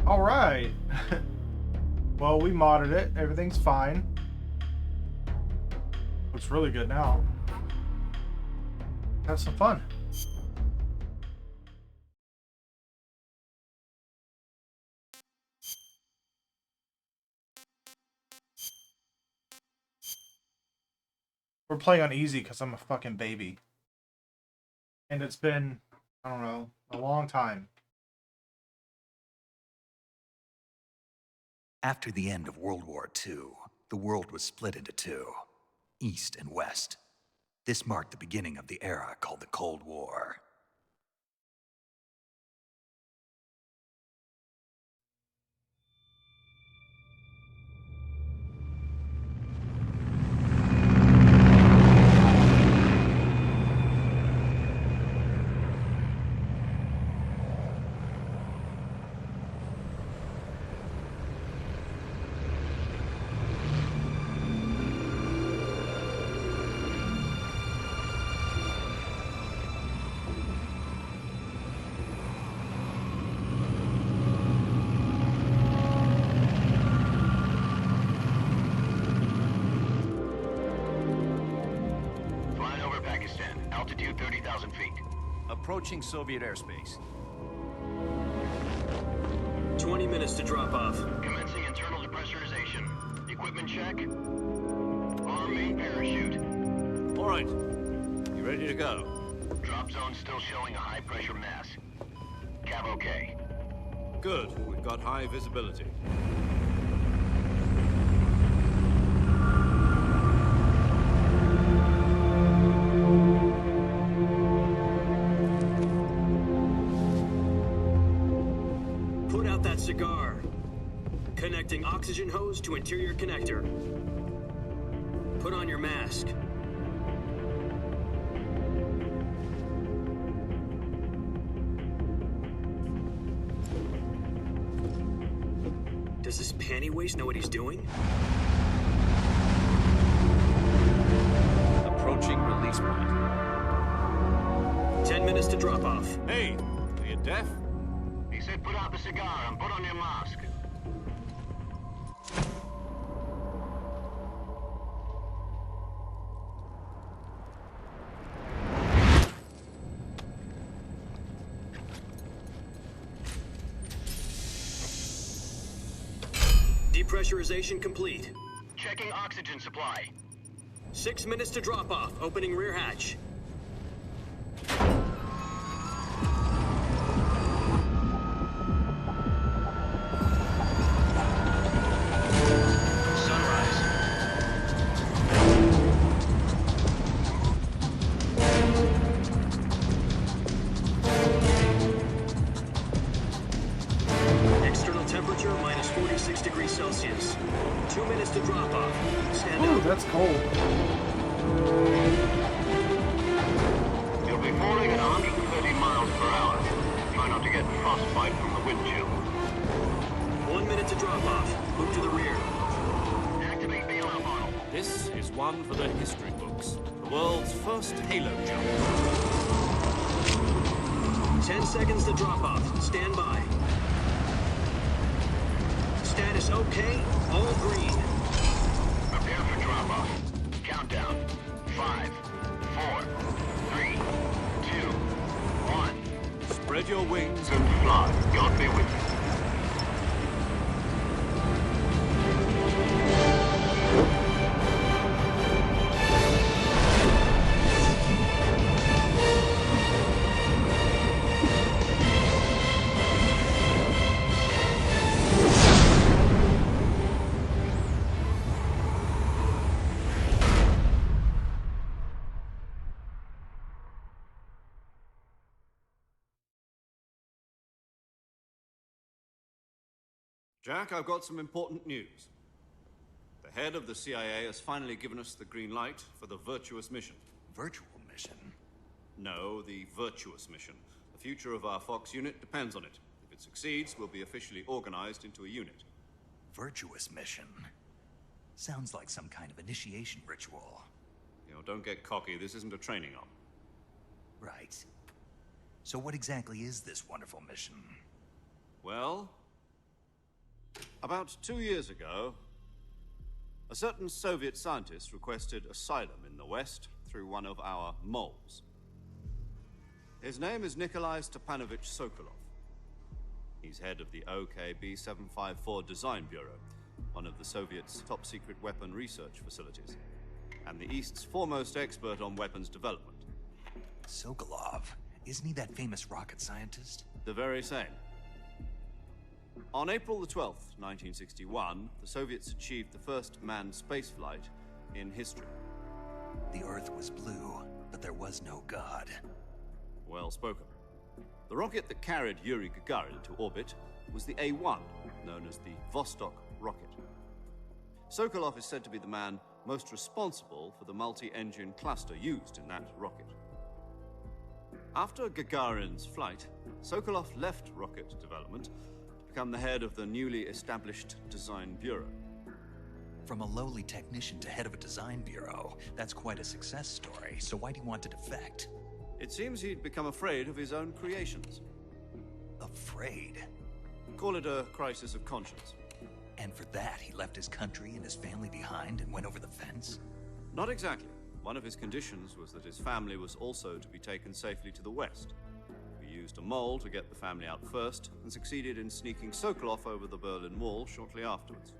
All right. Well, we modded it. Everything's fine. Looks really good now. Have some fun. We're playing on easy because I'm a fucking baby. And it's been, I don't know, a long time. After the end of World War II, the world was split into two, East and West. This marked the beginning of the era called the Cold War. Flying over Pakistan, altitude 30,000 feet. Approaching Soviet airspace. 20 minutes to drop off. Commencing internal depressurization. Equipment check. Arm main parachute. All right. You ready to go? Drop zone still showing a high pressure mass. Cav okay. Good. We've got high visibility. Put out that cigar. Connecting oxygen hose to interior connector. Put on your mask. Does this panty waste know what he's doing? Approaching release point. 10 minutes to drop off. Hey, are you deaf? He said put out the cigar and put on your mask. Depressurization complete. Checking oxygen supply. 6 minutes to drop off. Opening rear hatch. Sunrise. External temperature minus 46 degrees Celsius. 2 minutes to drop off. Stand Ooh, up. that's cold. You'll be falling at 130 miles per hour. Try not to get frostbite from the wind chill. 1 minute to drop off. Move to the rear. Activate bailout model. This is one for the history books. The world's first halo jump. 10 seconds to drop off. Stand by. Status okay. All green. Prepare for drop-off. Countdown. 5, 4, 3, 2, 1. Spread your wings. And fly. God be with you. Jack, I've got some important news. The head of the CIA has finally given us the green light for the virtuous mission. Virtual mission? No, the virtuous mission. The future of our Fox unit depends on it. If it succeeds, we'll be officially organized into a unit. Virtuous mission? Sounds like some kind of initiation ritual. You know, don't get cocky. This isn't a training op. Right. So what exactly is this wonderful mission? Well, About 2 years ago, a certain Soviet scientist requested asylum in the West through one of our moles. His name is Nikolai Stepanovich Sokolov. He's head of the OKB-754 Design Bureau, one of the Soviets' top-secret weapon research facilities, and the East's foremost expert on weapons development. Sokolov, isn't he that famous rocket scientist? The very same. On April the 12th, 1961, the Soviets achieved the first manned spaceflight in history. The Earth was blue, but there was no God. Well spoken. The rocket that carried Yuri Gagarin into orbit was the A-1, known as the Vostok rocket. Sokolov is said to be the man most responsible for the multi-engine cluster used in that rocket. After Gagarin's flight, Sokolov left rocket development to become the head of the newly established Design Bureau. From a lowly technician to head of a design bureau, that's quite a success story, so why'd he want to defect? It seems he'd become afraid of his own creations. Afraid? Call it a crisis of conscience. And for that, he left his country and his family behind and went over the fence? Not exactly. One of his conditions was that his family was also to be taken safely to the West. We used a mole to get the family out first, and succeeded in sneaking Sokolov over the Berlin Wall shortly afterwards.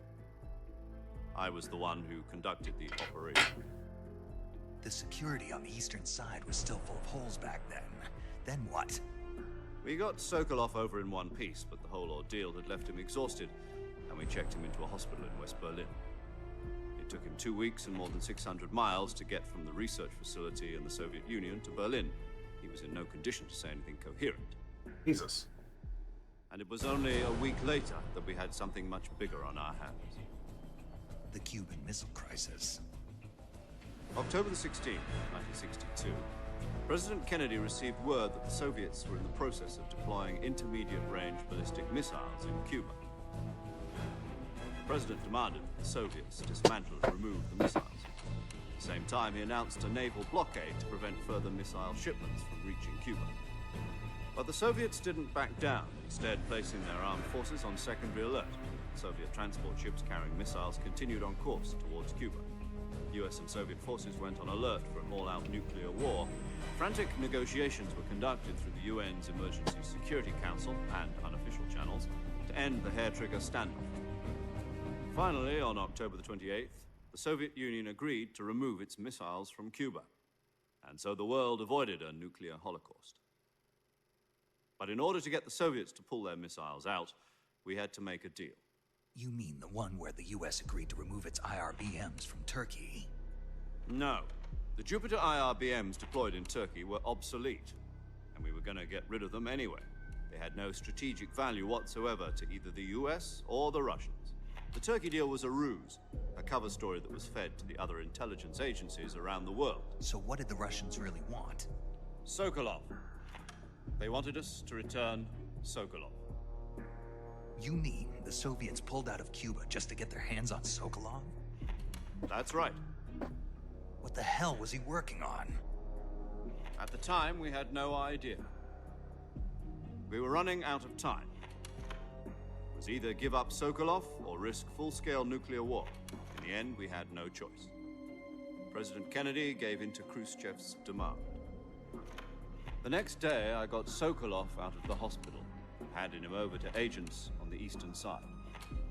I was the one who conducted the operation. The security on the eastern side was still full of holes back then. Then what? We got Sokolov over in one piece, but the whole ordeal had left him exhausted, and we checked him into a hospital in West Berlin. It took him 2 weeks and more than 600 miles to get from the research facility in the Soviet Union to Berlin. He was in no condition to say anything coherent. Jesus. And it was only a week later that we had something much bigger on our hands. The Cuban Missile Crisis. October the 16th, 1962, President Kennedy received word that the Soviets were in the process of deploying intermediate-range ballistic missiles in Cuba. The President demanded that the Soviets dismantle and remove the missiles. At the same time, he announced a naval blockade to prevent further missile shipments from reaching Cuba. But the Soviets didn't back down, instead placing their armed forces on secondary alert. Soviet transport ships carrying missiles continued on course towards Cuba. US and Soviet forces went on alert for an all-out nuclear war. Frantic negotiations were conducted through the UN's Emergency Security Council and unofficial channels to end the hair-trigger standoff. Finally, on October the 28th, the Soviet Union agreed to remove its missiles from Cuba, and so the world avoided a nuclear holocaust. But in order to get the Soviets to pull their missiles out, we had to make a deal. You mean the one where the US agreed to remove its IRBMs from Turkey? No. The Jupiter IRBMs deployed in Turkey were obsolete, and we were going to get rid of them anyway. They had no strategic value whatsoever to either the US or the Russians. The Turkey deal was a ruse, a cover story that was fed to the other intelligence agencies around the world. So what did the Russians really want? Sokolov. They wanted us to return Sokolov. You mean the Soviets pulled out of Cuba just to get their hands on Sokolov? That's right. What the hell was he working on? At the time, we had no idea. We were running out of time. It was either give up Sokolov or risk full-scale nuclear war. In the end, we had no choice. President Kennedy gave in to Khrushchev's demand. The next day, I got Sokolov out of the hospital, handed him over to agents on the eastern side.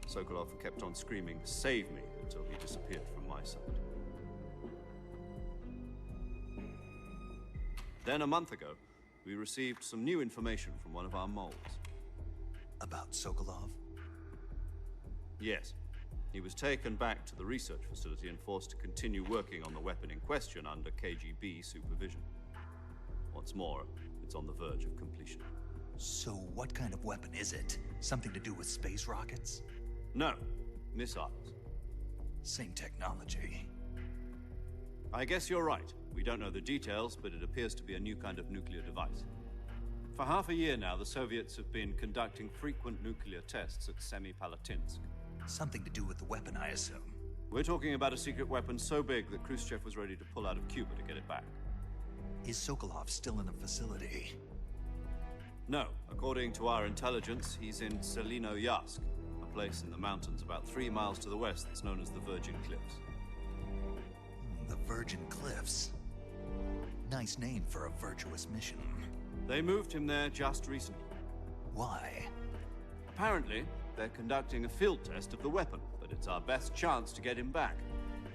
Sokolov kept on screaming, "Save me," until he disappeared from my sight. Then a month ago, we received some new information from one of our moles. About Sokolov? Yes. He was taken back to the research facility and forced to continue working on the weapon in question under KGB supervision. What's more, it's on the verge of completion. So what kind of weapon is it? Something to do with space rockets? No, missiles. Same technology. I guess you're right. We don't know the details, but it appears to be a new kind of nuclear device. For half a year now, the Soviets have been conducting frequent nuclear tests at Semipalatinsk. Something to do with the weapon, I assume. We're talking about a secret weapon so big that Khrushchev was ready to pull out of Cuba to get it back. Is Sokolov still in the facility? No. According to our intelligence, he's in Selinoyarsk, a place in the mountains about 3 miles to the west that's known as the Virgin Cliffs. The Virgin Cliffs. Nice name for a virtuous mission. They moved him there just recently. Why? Apparently, they're conducting a field test of the weapon, but it's our best chance to get him back.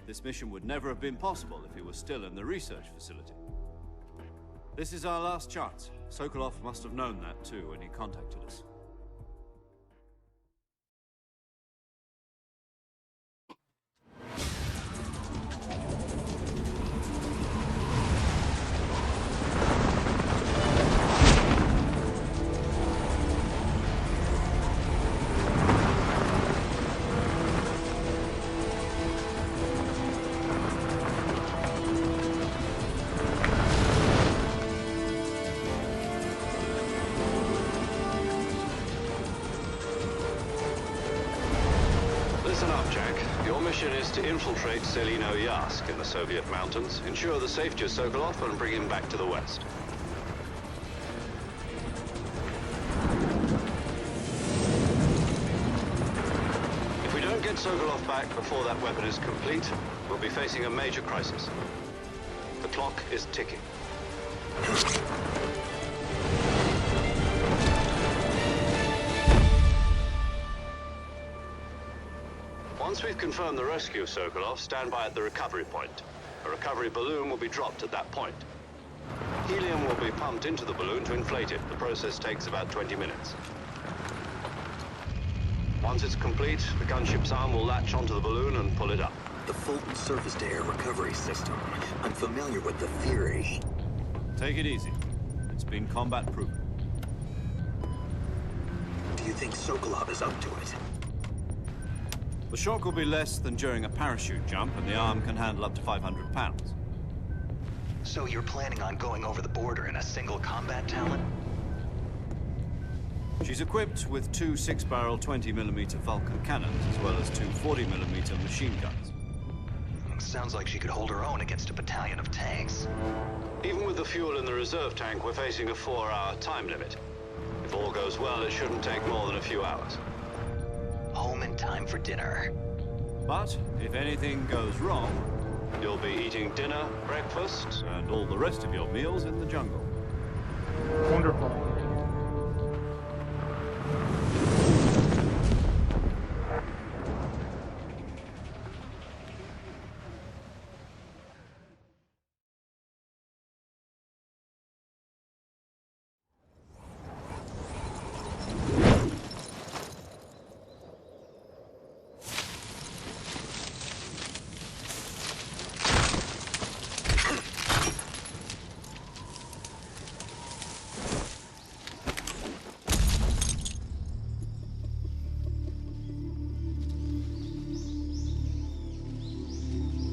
This mission would never have been possible if he was still in the research facility. This is our last chance. Sokolov must have known that too when he contacted us. Listen up, Jack. Your mission is to infiltrate Selino-Yask in the Soviet mountains, ensure the safety of Sokolov, and bring him back to the west. If we don't get Sokolov back before that weapon is complete, we'll be facing a major crisis. The clock is ticking. Once we've confirmed the rescue of Sokolov, stand by at the recovery point. A recovery balloon will be dropped at that point. Helium will be pumped into the balloon to inflate it. The process takes about 20 minutes. Once it's complete, the gunship's arm will latch onto the balloon and pull it up. The Fulton surface-to-air recovery system. I'm familiar with the theory. Take it easy. It's been combat-proven. Do you think Sokolov is up to it? The shock will be less than during a parachute jump, and the arm can handle up to 500 pounds. So you're planning on going over the border in a single combat talent? She's equipped with 2 6-barrel 20mm Vulcan cannons, as well as 2 40mm machine guns. Sounds like she could hold her own against a battalion of tanks. Even with the fuel in the reserve tank, we're facing a 4-hour time limit. If all goes well, it shouldn't take more than a few hours. Home in time for dinner. But if anything goes wrong, You'll be eating dinner, breakfast, and all the rest of your meals in the jungle. Wonderful.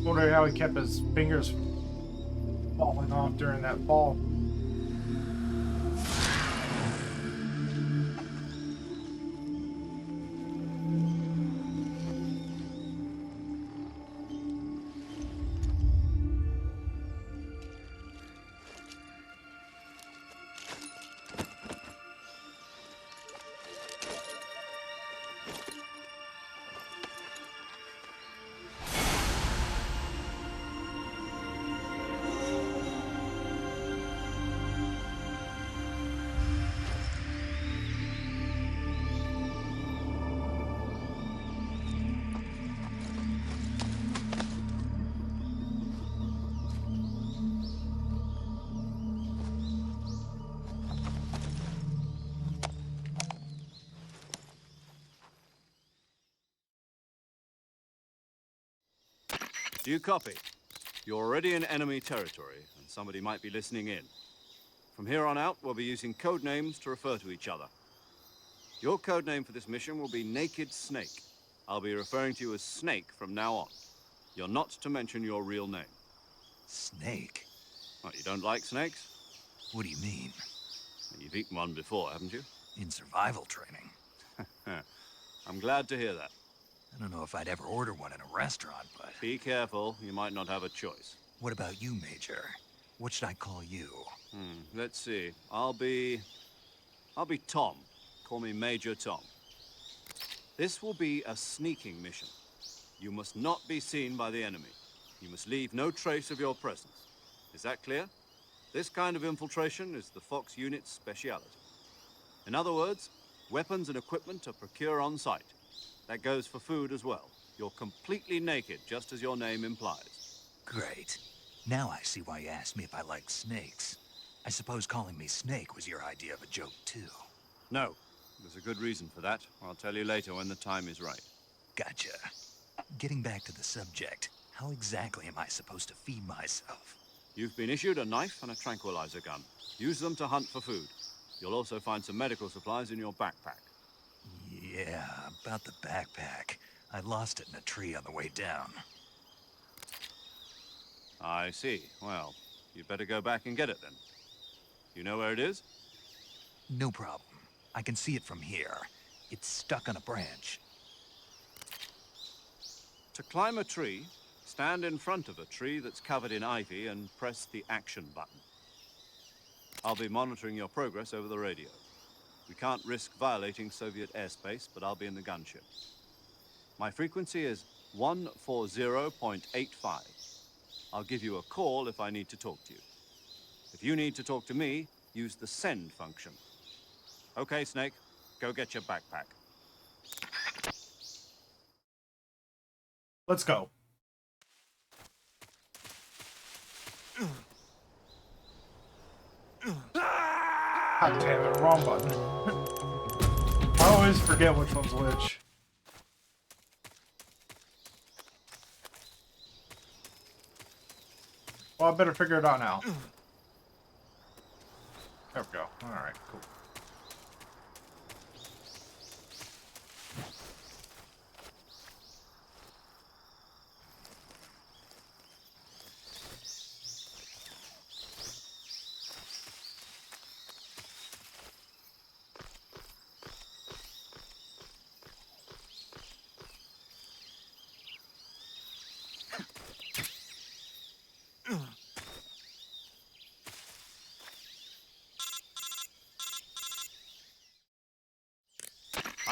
Wonder how he kept his fingers falling off during that fall. Do you copy? You're already in enemy territory, and somebody might be listening in. From here on out, we'll be using code names to refer to each other. Your code name for this mission will be Naked Snake. I'll be referring to you as Snake from now on. You're not to mention your real name. Snake? What, you don't like snakes? What do you mean? You've eaten one before, haven't you? In survival training. I'm glad to hear that. I don't know if I'd ever order one in a restaurant, but... Be careful, you might not have a choice. What about you, Major? What should I call you? Let's see. I'll be Tom. Call me Major Tom. This will be a sneaking mission. You must not be seen by the enemy. You must leave no trace of your presence. Is that clear? This kind of infiltration is the Fox unit's speciality. In other words, weapons and equipment are procured on site. That goes for food as well. You're completely naked, just as your name implies. Great. Now I see why you asked me if I like snakes. I suppose calling me Snake was your idea of a joke, too. No, there's a good reason for that. I'll tell you later when the time is right. Gotcha. Getting back to the subject, how exactly am I supposed to feed myself? You've been issued a knife and a tranquilizer gun. Use them to hunt for food. You'll also find some medical supplies in your backpack. Yeah, about the backpack. I lost it in a tree on the way down. I see. Well, you'd better go back and get it then. You know where it is? No problem. I can see it from here. It's stuck on a branch. To climb a tree, stand in front of a tree that's covered in ivy and press the action button. I'll be monitoring your progress over the radio. We can't risk violating Soviet airspace, but I'll be in the gunship. My frequency is 140.85. I'll give you a call if I need to talk to you. If you need to talk to me, use the send function. Okay, Snake, go get your backpack. Let's go. God damn it, wrong button. I always forget which one's which. Well, I better figure it out now. There we go. Alright, cool.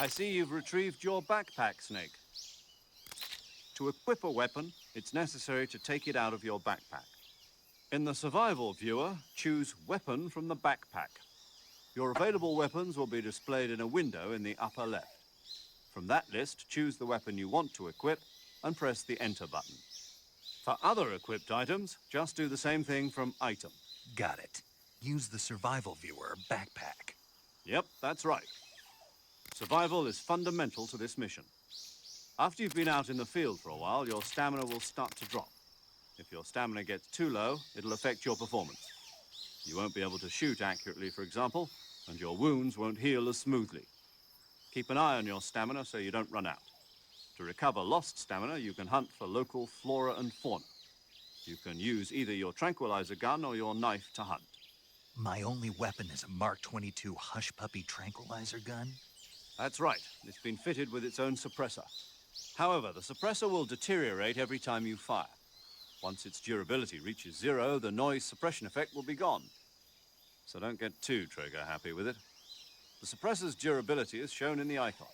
I see you've retrieved your backpack, Snake. To equip a weapon, it's necessary to take it out of your backpack. In the survival viewer, choose Weapon from the backpack. Your available weapons will be displayed in a window in the upper left. From that list, choose the weapon you want to equip and press the Enter button. For other equipped items, just do the same thing from Item. Got it. Use the survival viewer backpack. Yep, that's right. Survival is fundamental to this mission. After you've been out in the field for a while, your stamina will start to drop. If your stamina gets too low, it'll affect your performance. You won't be able to shoot accurately, for example, and your wounds won't heal as smoothly. Keep an eye on your stamina so you don't run out. To recover lost stamina, you can hunt for local flora and fauna. You can use either your tranquilizer gun or your knife to hunt. My only weapon is a Mark 22 Hush Puppy tranquilizer gun? That's right. It's been fitted with its own suppressor. However, the suppressor will deteriorate every time you fire. Once its durability reaches 0, the noise suppression effect will be gone. So don't get too trigger happy with it. The suppressor's durability is shown in the icon.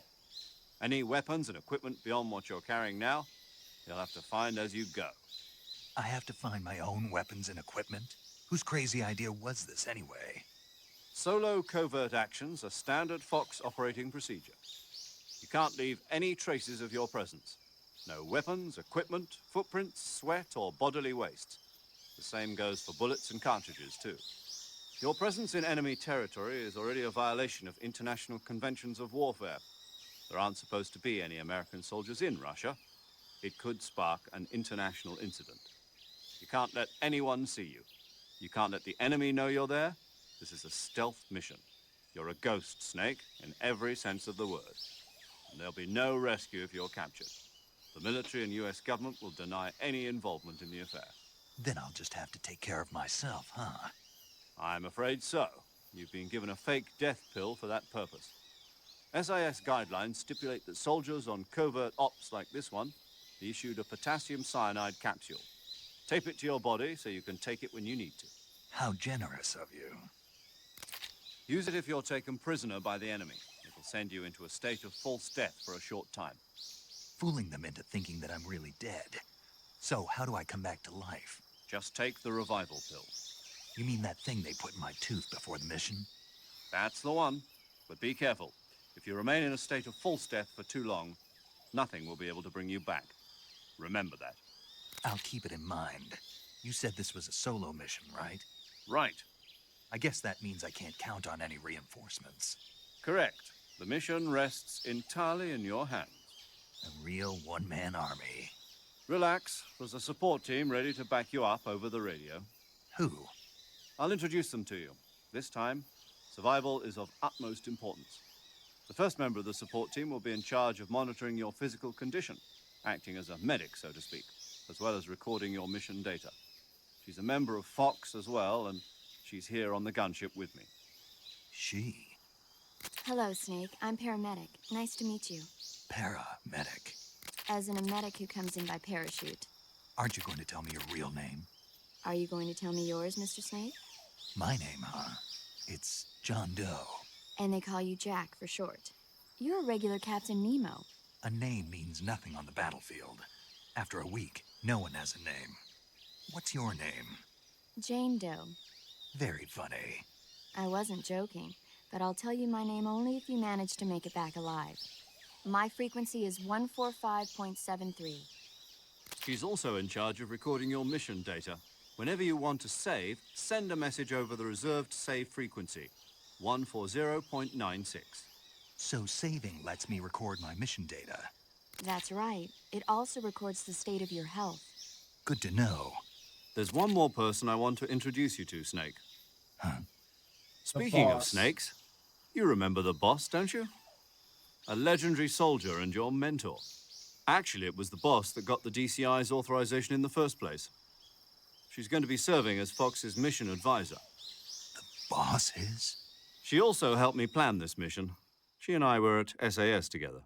Any weapons and equipment beyond what you're carrying now, you'll have to find as you go. I have to find my own weapons and equipment? Whose crazy idea was this anyway? Solo covert actions are standard Fox operating procedure. You can't leave any traces of your presence. No weapons, equipment, footprints, sweat, or bodily waste. The same goes for bullets and cartridges, too. Your presence in enemy territory is already a violation of international conventions of warfare. There aren't supposed to be any American soldiers in Russia. It could spark an international incident. You can't let anyone see you. You can't let the enemy know you're there. This is a stealth mission. You're a ghost, Snake, in every sense of the word. And there'll be no rescue if you're captured. The military and US government will deny any involvement in the affair. Then I'll just have to take care of myself, huh? I'm afraid so. You've been given a fake death pill for that purpose. SIS guidelines stipulate that soldiers on covert ops like this one be issued a potassium cyanide capsule. Tape it to your body so you can take it when you need to. How generous of you. Use it if you're taken prisoner by the enemy. will send you into a state of false death for a short time. Fooling them into thinking that I'm really dead. So, how do I come back to life? Just take the revival pill. You mean that thing they put in my tooth before the mission? That's the one. But be careful. If you remain in a state of false death for too long, nothing will be able to bring you back. Remember that. I'll keep it in mind. You said this was a solo mission, right? Right. I guess that means I can't count on any reinforcements. Correct. The mission rests entirely in your hands. A real one-man army. Relax. There's a support team ready to back you up over the radio. Who? I'll introduce them to you. This time, survival is of utmost importance. The first member of the support team will be in charge of monitoring your physical condition, acting as a medic, so to speak, as well as recording your mission data. She's a member of Fox as well, and she's here on the gunship with me. She. Hello, Snake. I'm paramedic. Nice to meet you. Paramedic. As in a medic who comes in by parachute. Aren't you going to tell me your real name? Are you going to tell me yours, Mr. Snake? My name, huh? It's John Doe. And they call you Jack for short. You're a regular Captain Nemo. A name means nothing on the battlefield. After a week, no one has a name. What's your name? Jane Doe. Very funny. I wasn't joking, but I'll tell you my name only if you manage to make it back alive. My frequency is 145.73. She's also in charge of recording your mission data. Whenever you want to save, send a message over the reserved save frequency, 140.96. So saving lets me record my mission data. That's right. It also records the state of your health. Good to know. There's one more person I want to introduce you to, Snake. Huh? Speaking of boss. snakes, you remember the boss, don't you? A legendary soldier and your mentor. Actually, it was the boss that got the DCI's authorization in the first place. She's going to be serving as Fox's mission advisor. Boss is? She also helped me plan this mission. She and I were at SAS together.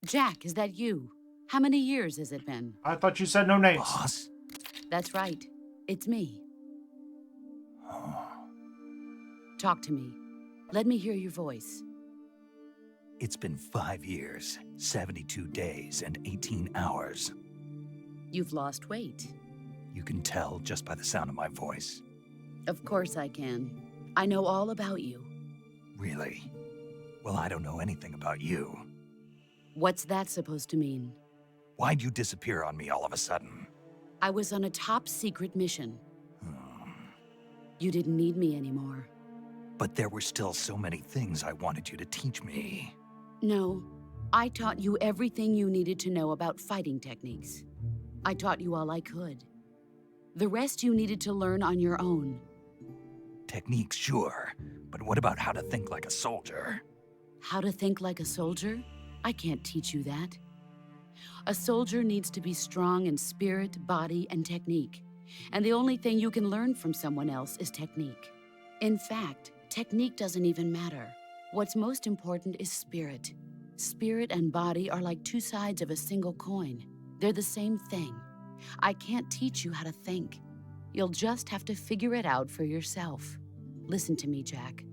Jack, is that you? How many years has it been? I thought you said no names. Boss? That's right. It's me. Oh. Talk to me. Let me hear your voice. It's been 5 years, 72 days, and 18 hours. You've lost weight. You can tell just by the sound of my voice. Of course I can. I know all about you. Really? Well, I don't know anything about you. What's that supposed to mean? Why'd you disappear on me all of a sudden? I was on a top-secret mission. Hmm. You didn't need me anymore. But there were still so many things I wanted you to teach me. No, I taught you everything you needed to know about fighting techniques. I taught you all I could. The rest you needed to learn on your own. Techniques, sure. But what about how to think like a soldier? How to think like a soldier? I can't teach you that. A soldier needs to be strong in spirit, body, and technique. And the only thing you can learn from someone else is technique. In fact, technique doesn't even matter. What's most important is spirit. Spirit and body are like two sides of a single coin. They're the same thing. I can't teach you how to think. You'll just have to figure it out for yourself. Listen to me, Jack.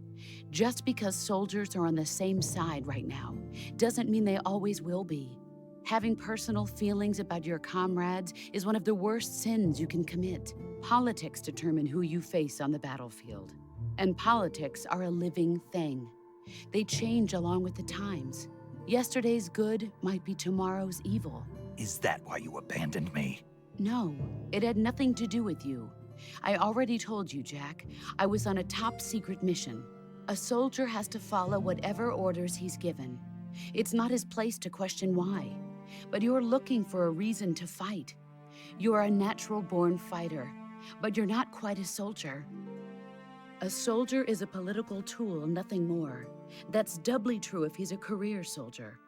Just because soldiers are on the same side right now doesn't mean they always will be. Having personal feelings about your comrades is one of the worst sins you can commit. Politics determine who you face on the battlefield. And politics are a living thing. They change along with the times. Yesterday's good might be tomorrow's evil. Is that why you abandoned me? No, it had nothing to do with you. I already told you, Jack. I was on a top-secret mission. A soldier has to follow whatever orders he's given. It's not his place to question why. But you're looking for a reason to fight. You're a natural-born fighter, but you're not quite a soldier. A soldier is a political tool, nothing more. That's doubly true if he's a career soldier.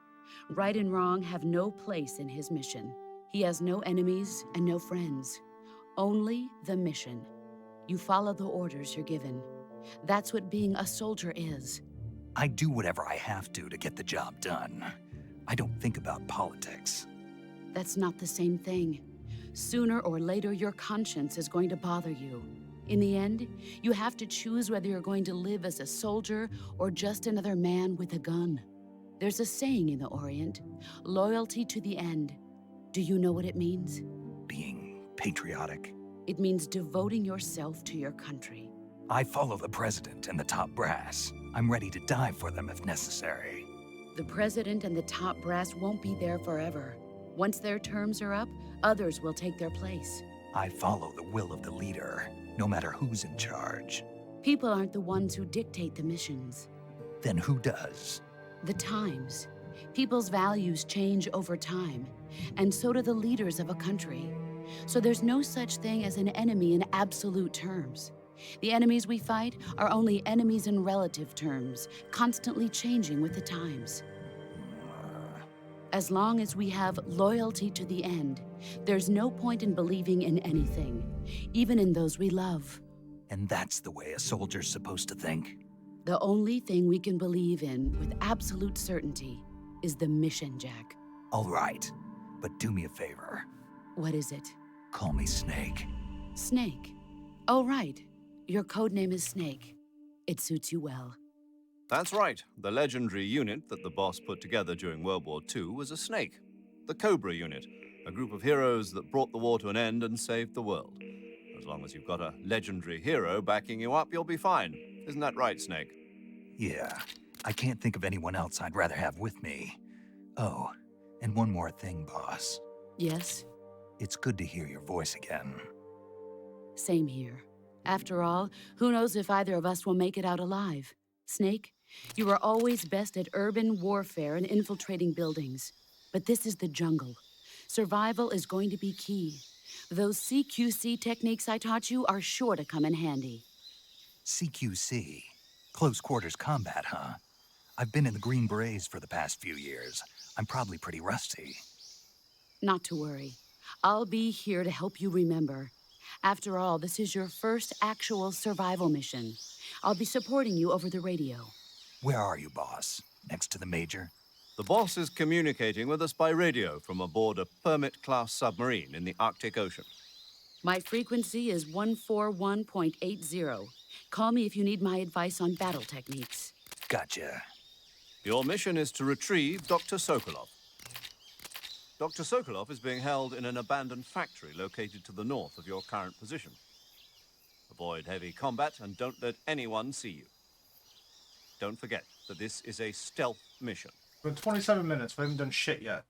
Right and wrong have no place in his mission. He has no enemies and no friends. Only the mission. You follow the orders you're given. That's what being a soldier is. I do whatever I have to get the job done. I don't think about politics. That's not the same thing. Sooner or later, your conscience is going to bother you. In the end, you have to choose whether you're going to live as a soldier or just another man with a gun. There's a saying in the Orient, loyalty to the end. Do you know what it means? Being patriotic. It means devoting yourself to your country. I follow the president and the top brass. I'm ready to die for them if necessary. The president and the top brass won't be there forever. Once their terms are up, others will take their place. I follow the will of the leader, no matter who's in charge. People aren't the ones who dictate the missions. Then who does? The times. People's values change over time, and so do the leaders of a country. So there's no such thing as an enemy in absolute terms. The enemies we fight are only enemies in relative terms, constantly changing with the times. As long as we have loyalty to the end, there's no point in believing in anything, even in those we love. And that's the way a soldier's supposed to think? The only thing we can believe in with absolute certainty is the mission, Jack. All right, but do me a favor. What is it? Call me Snake. Snake. Oh, right. Your codename is Snake. It suits you well. That's right. The legendary unit that the boss put together during World War II was a snake. The Cobra unit, a group of heroes that brought the war to an end and saved the world. As long as you've got a legendary hero backing you up, you'll be fine. Isn't that right, Snake? Yeah, I can't think of anyone else I'd rather have with me. Oh, and one more thing, boss. Yes? It's good to hear your voice again. Same here. After all, who knows if either of us will make it out alive? Snake, you are always best at urban warfare and infiltrating buildings. But this is the jungle. Survival is going to be key. Those CQC techniques I taught you are sure to come in handy. CQC? Close quarters combat, huh? I've been in the Green Berets for the past few years. I'm probably pretty rusty. Not to worry. I'll be here to help you remember. After all, this is your first actual survival mission. I'll be supporting you over the radio. Where are you, boss? Next to the Major? The boss is communicating with us by radio from aboard a Permit-class submarine in the Arctic Ocean. My frequency is 141.80. Call me if you need my advice on battle techniques. Gotcha. Your mission is to retrieve Dr. Sokolov. Dr. Sokolov is being held in an abandoned factory located to the north of your current position. Avoid heavy combat and don't let anyone see you. Don't forget that this is a stealth mission. It's been 27 minutes. We haven't done shit yet.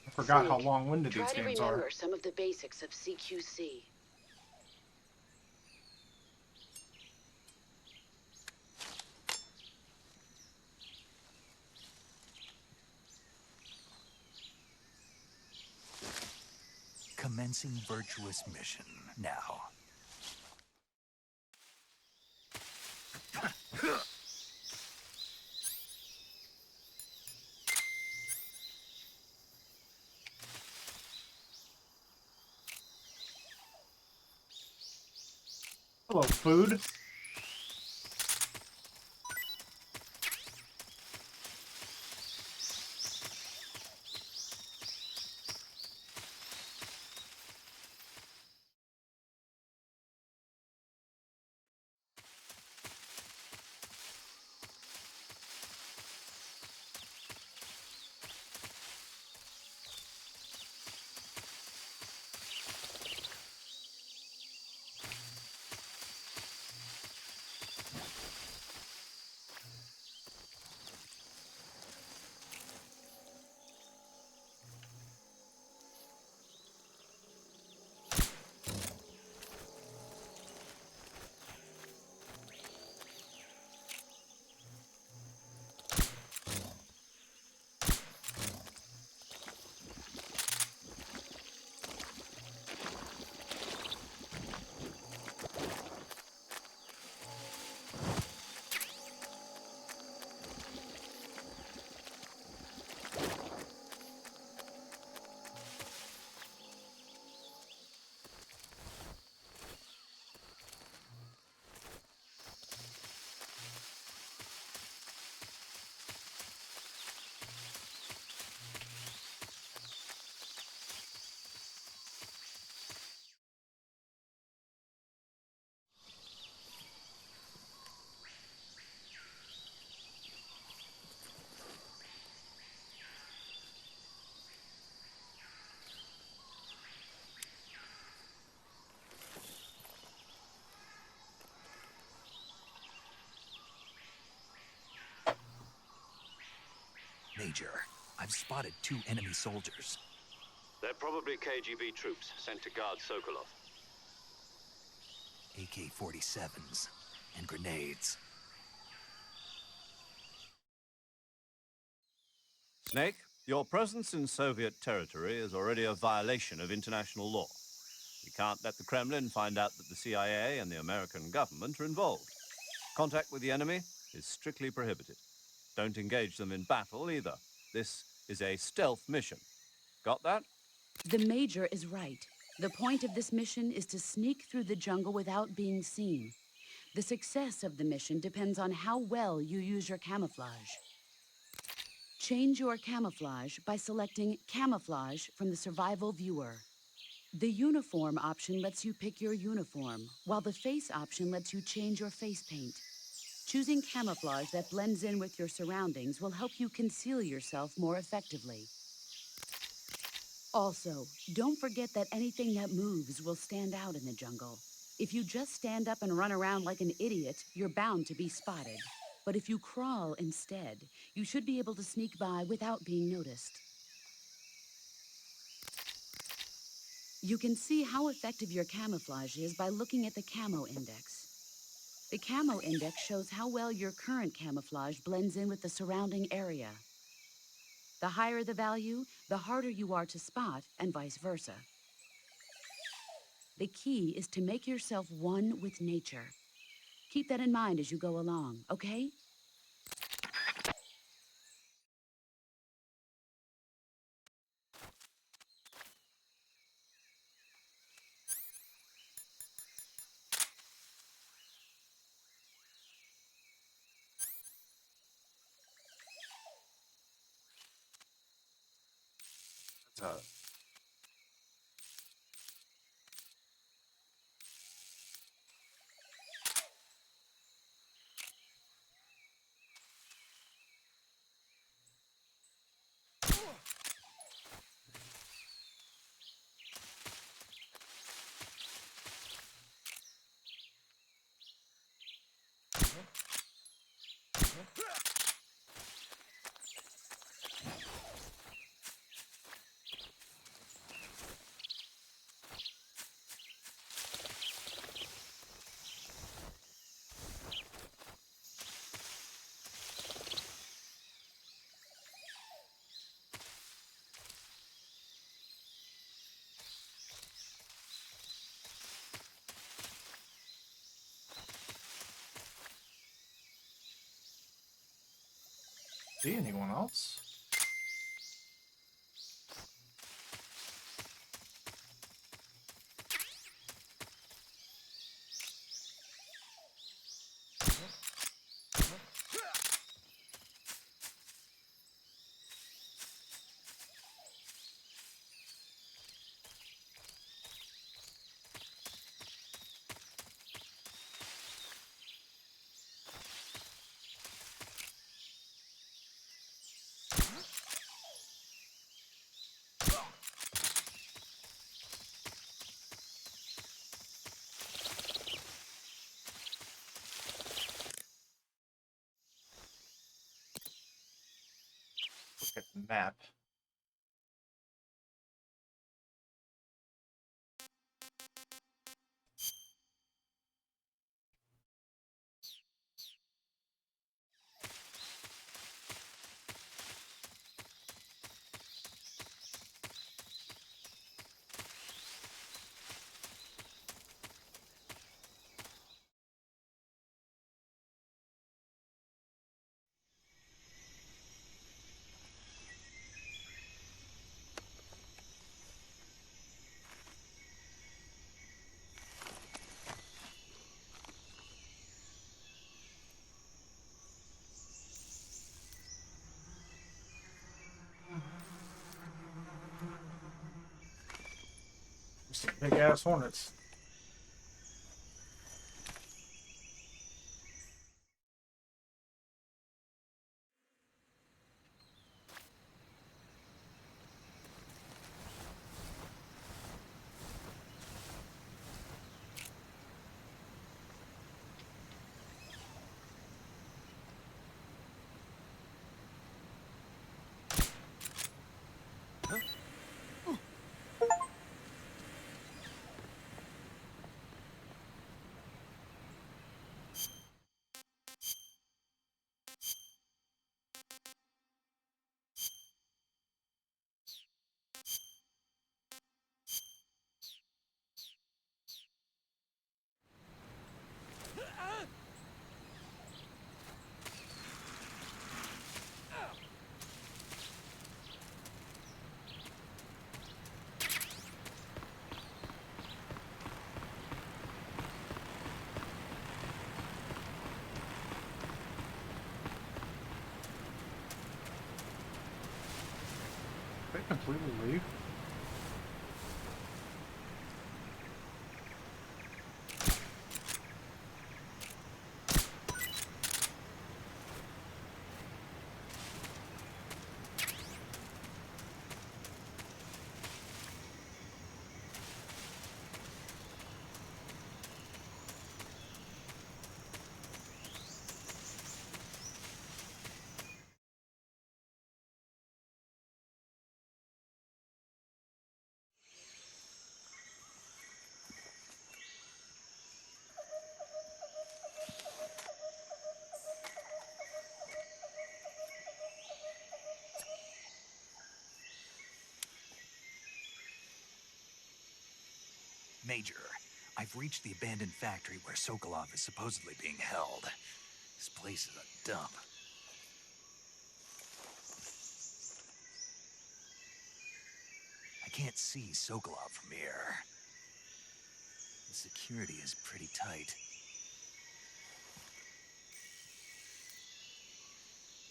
I forgot how long-winded these Try to games remember are. some of the basics of CQC. Commencing virtuous mission now. Hello, food. Major, I've spotted 2 enemy soldiers. They're probably KGB troops sent to guard Sokolov. AK-47s and grenades. Snake, your presence in Soviet territory is already a violation of international law. We can't let the Kremlin find out that the CIA and the American government are involved. Contact with the enemy is strictly prohibited. Don't engage them in battle either. This is a stealth mission. Got that? The Major is right. The point of this mission is to sneak through the jungle without being seen. The success of the mission depends on how well you use your camouflage. Change your camouflage by selecting Camouflage from the Survival Viewer. The Uniform option lets you pick your uniform, while the Face option lets you change your face paint. Choosing camouflage that blends in with your surroundings will help you conceal yourself more effectively. Also, don't forget that anything that moves will stand out in the jungle. If you just stand up and run around like an idiot, you're bound to be spotted. But if you crawl instead, you should be able to sneak by without being noticed. You can see how effective your camouflage is by looking at the Camo Index. The Camo Index shows how well your current camouflage blends in with the surrounding area. The higher the value, the harder you are to spot, and vice versa. The key is to make yourself one with nature. Keep that in mind as you go along, okay? See anyone else? Look at the map. Big ass hornets. completely leave? Major, I've reached the abandoned factory where Sokolov is supposedly being held. This place is a dump. I can't see Sokolov from here. The security is pretty tight.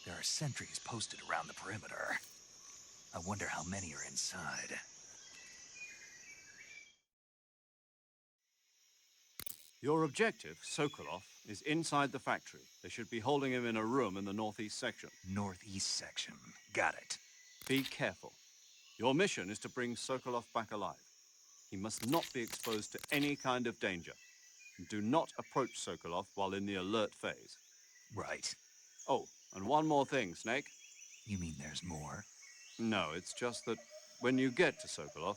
There are sentries posted around the perimeter. I wonder how many are inside. Your objective, Sokolov, is inside the factory. They should be holding him in a room in the northeast section. Northeast section. Got it. Be careful. Your mission is to bring Sokolov back alive. He must not be exposed to any kind of danger. And do not approach Sokolov while in the alert phase. Right. Oh, and one more thing, Snake. You mean there's more? No, it's just that when you get to Sokolov,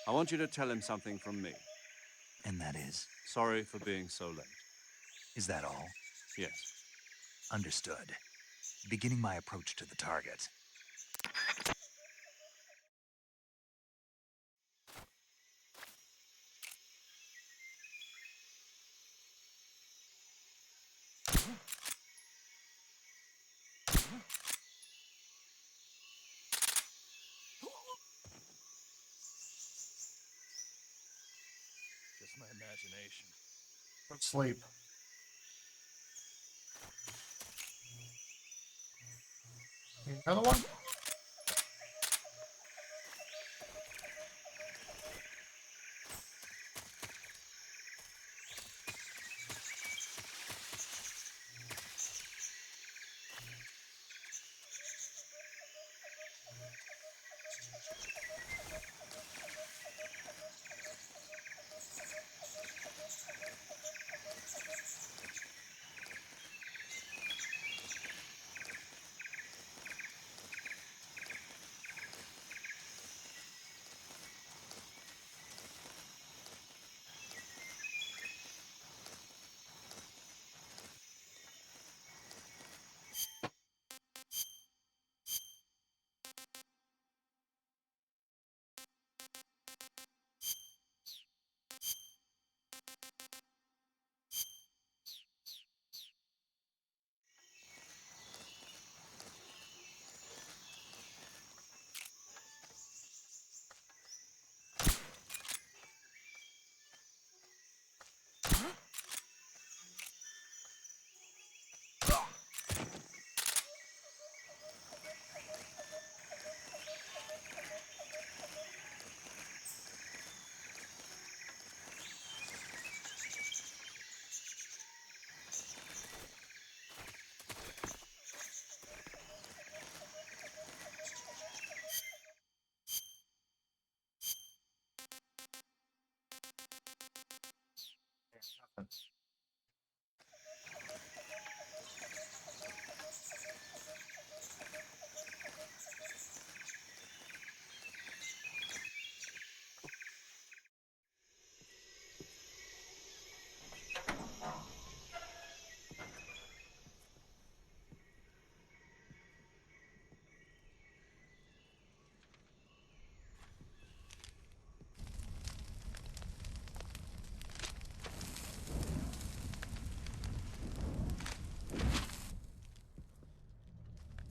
I want you to tell him something from me. And that is? Sorry for being so late. Is that all? Yes. Understood. Beginning my approach to the target. Just my imagination. Don't sleep. Need another one?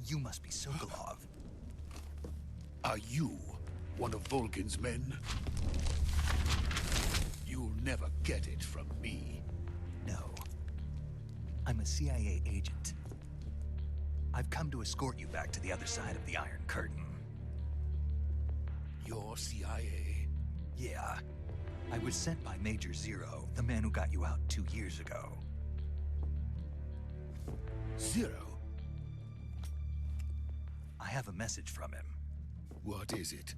You must be Sokolov. Are you one of Volgin's men? You'll never get it from me. No. I'm a CIA agent. I've come to escort you back to the other side of the Iron Curtain. Your CIA? Yeah. I was sent by Major Zero, the man who got you out 2 years ago. Zero? I have a message from him. What is it?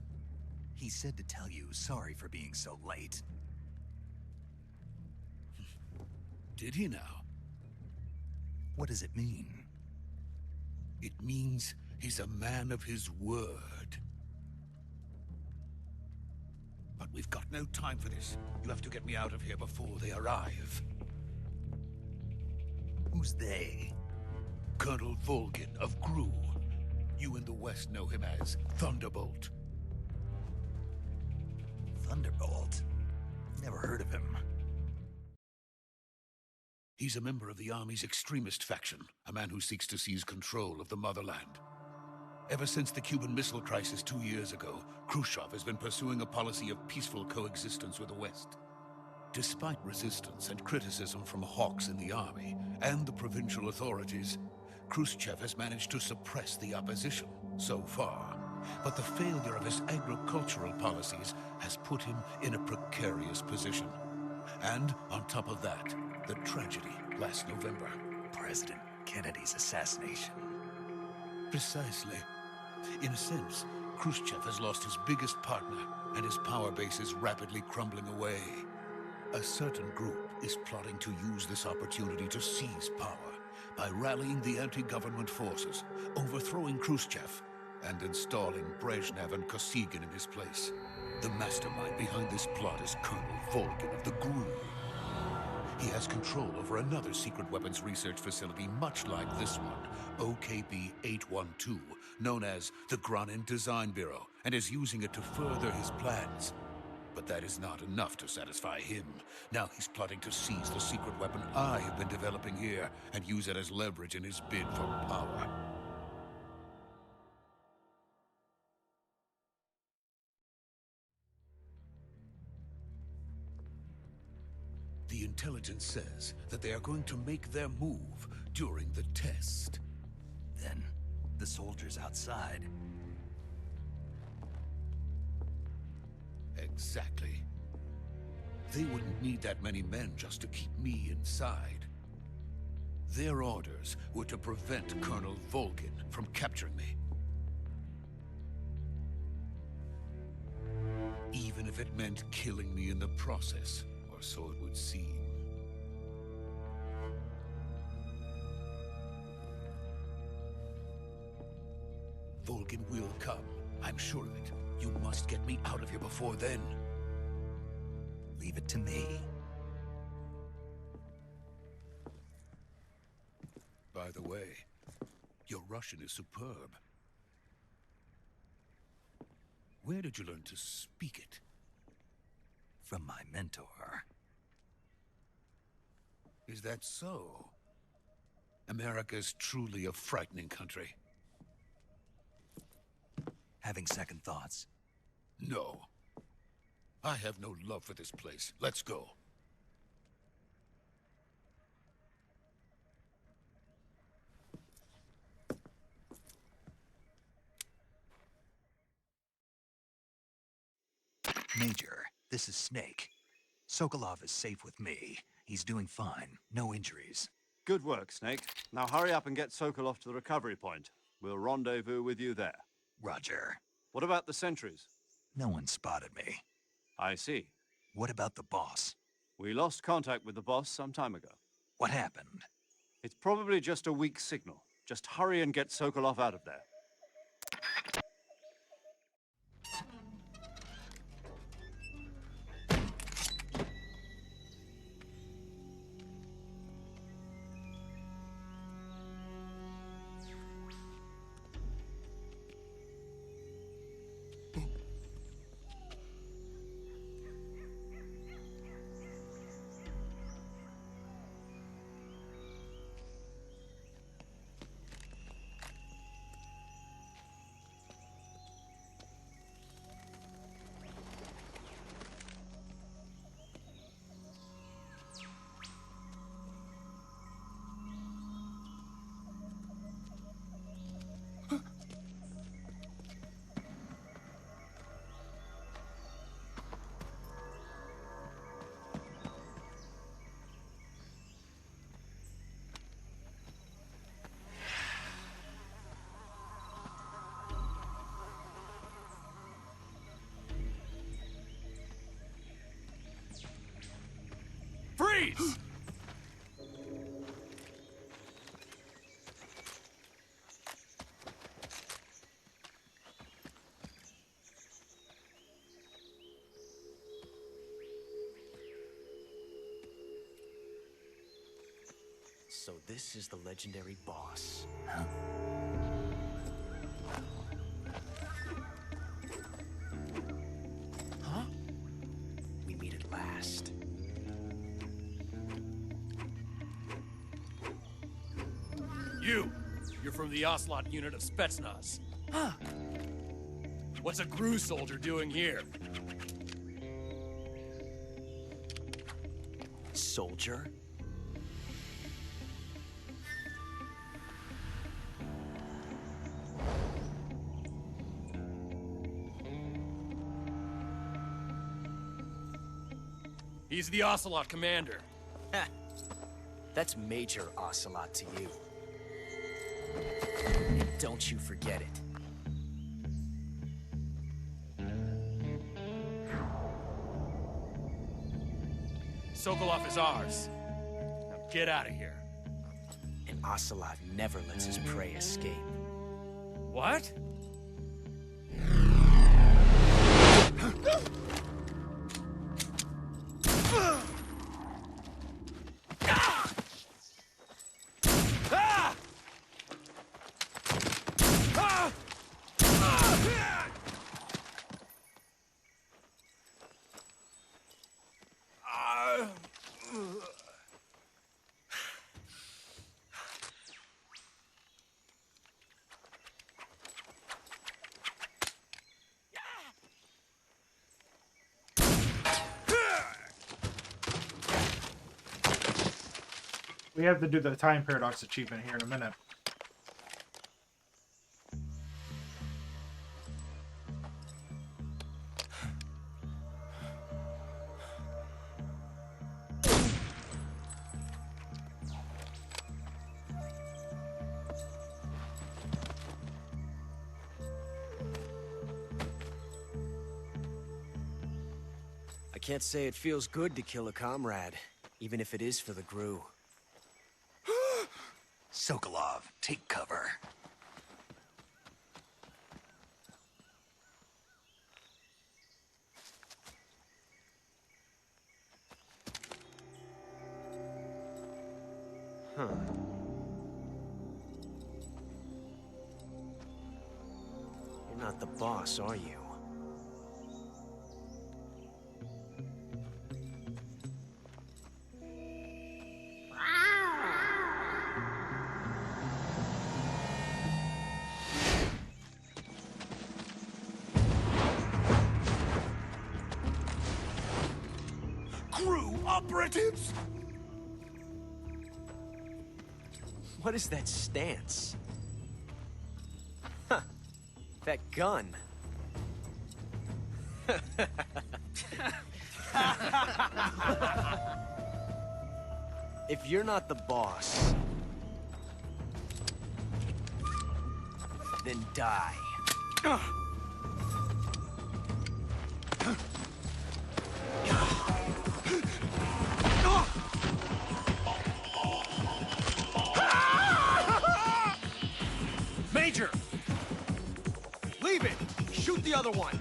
He said to tell you sorry for being so late. Did he now? What does it mean? It means he's a man of his word. But we've got no time for this. You have to get me out of here before they arrive. Who's they? Colonel Volgin of Gru. You in the West know him as Thunderbolt. Thunderbolt? Never heard of him. He's a member of the Army's extremist faction, a man who seeks to seize control of the motherland. Ever since the Cuban Missile Crisis 2 years ago, Khrushchev has been pursuing a policy of peaceful coexistence with the West. Despite resistance and criticism from hawks in the army and the provincial authorities, Khrushchev has managed to suppress the opposition so far. But the failure of his agricultural policies has put him in a precarious position. And on top of that, the tragedy last November. President Kennedy's assassination. Precisely. In a sense, Khrushchev has lost his biggest partner, and his power base is rapidly crumbling away. A certain group is plotting to use this opportunity to seize power by rallying the anti-government forces, overthrowing Khrushchev, and installing Brezhnev and Kosygin in his place. The mastermind behind this plot is Colonel Volgin of the GRU. He has control over another secret weapons research facility much like this one, OKB-812, known as the Granin Design Bureau, and is using it to further his plans. But that is not enough to satisfy him. Now he's plotting to seize the secret weapon I have been developing here and use it as leverage in his bid for power. The intelligence says that they are going to make their move during the test. Then, the soldiers outside. Exactly. They wouldn't need that many men just to keep me inside. Their orders were to prevent Colonel Volgin from capturing me. Even if it meant killing me in the process, or so it would seem. Volgin will come. I'm sure of it. You must get me out of here before then. Leave it to me. By the way, your Russian is superb. Where did you learn to speak it? From my mentor. Is that so? America's truly a frightening country. Having second thoughts? No. I have no love for this place. Let's go. Major, this is Snake. Sokolov is safe with me. He's doing fine. No injuries. Good work, Snake. Now hurry up and get Sokolov to the recovery point. We'll rendezvous with you there. Roger. What about the sentries? No one spotted me. I see. What about the boss? We lost contact with the boss some time ago. What happened? It's probably just a weak signal. Just hurry and get Sokolov out of there. Freeze! So this is the legendary boss. Huh? We meet at last. You're from the Ocelot unit of Spetsnaz. Huh. What's a Gru soldier doing here? Soldier? He's the Ocelot commander. That's Major Ocelot to you. And don't you forget it. Sokolov is ours. Now get out of here. And Ocelot never lets his prey escape. What? We have to do the time paradox achievement here in a minute. I can't say it feels good to kill a comrade, even if it is for the Gru. Sokolov, take cover. Huh. You're not the boss, are you? Gru operatives? What is that stance? Huh. That gun. If you're not the boss, then die. Major! Leave it! Shoot the other one!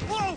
Whoa!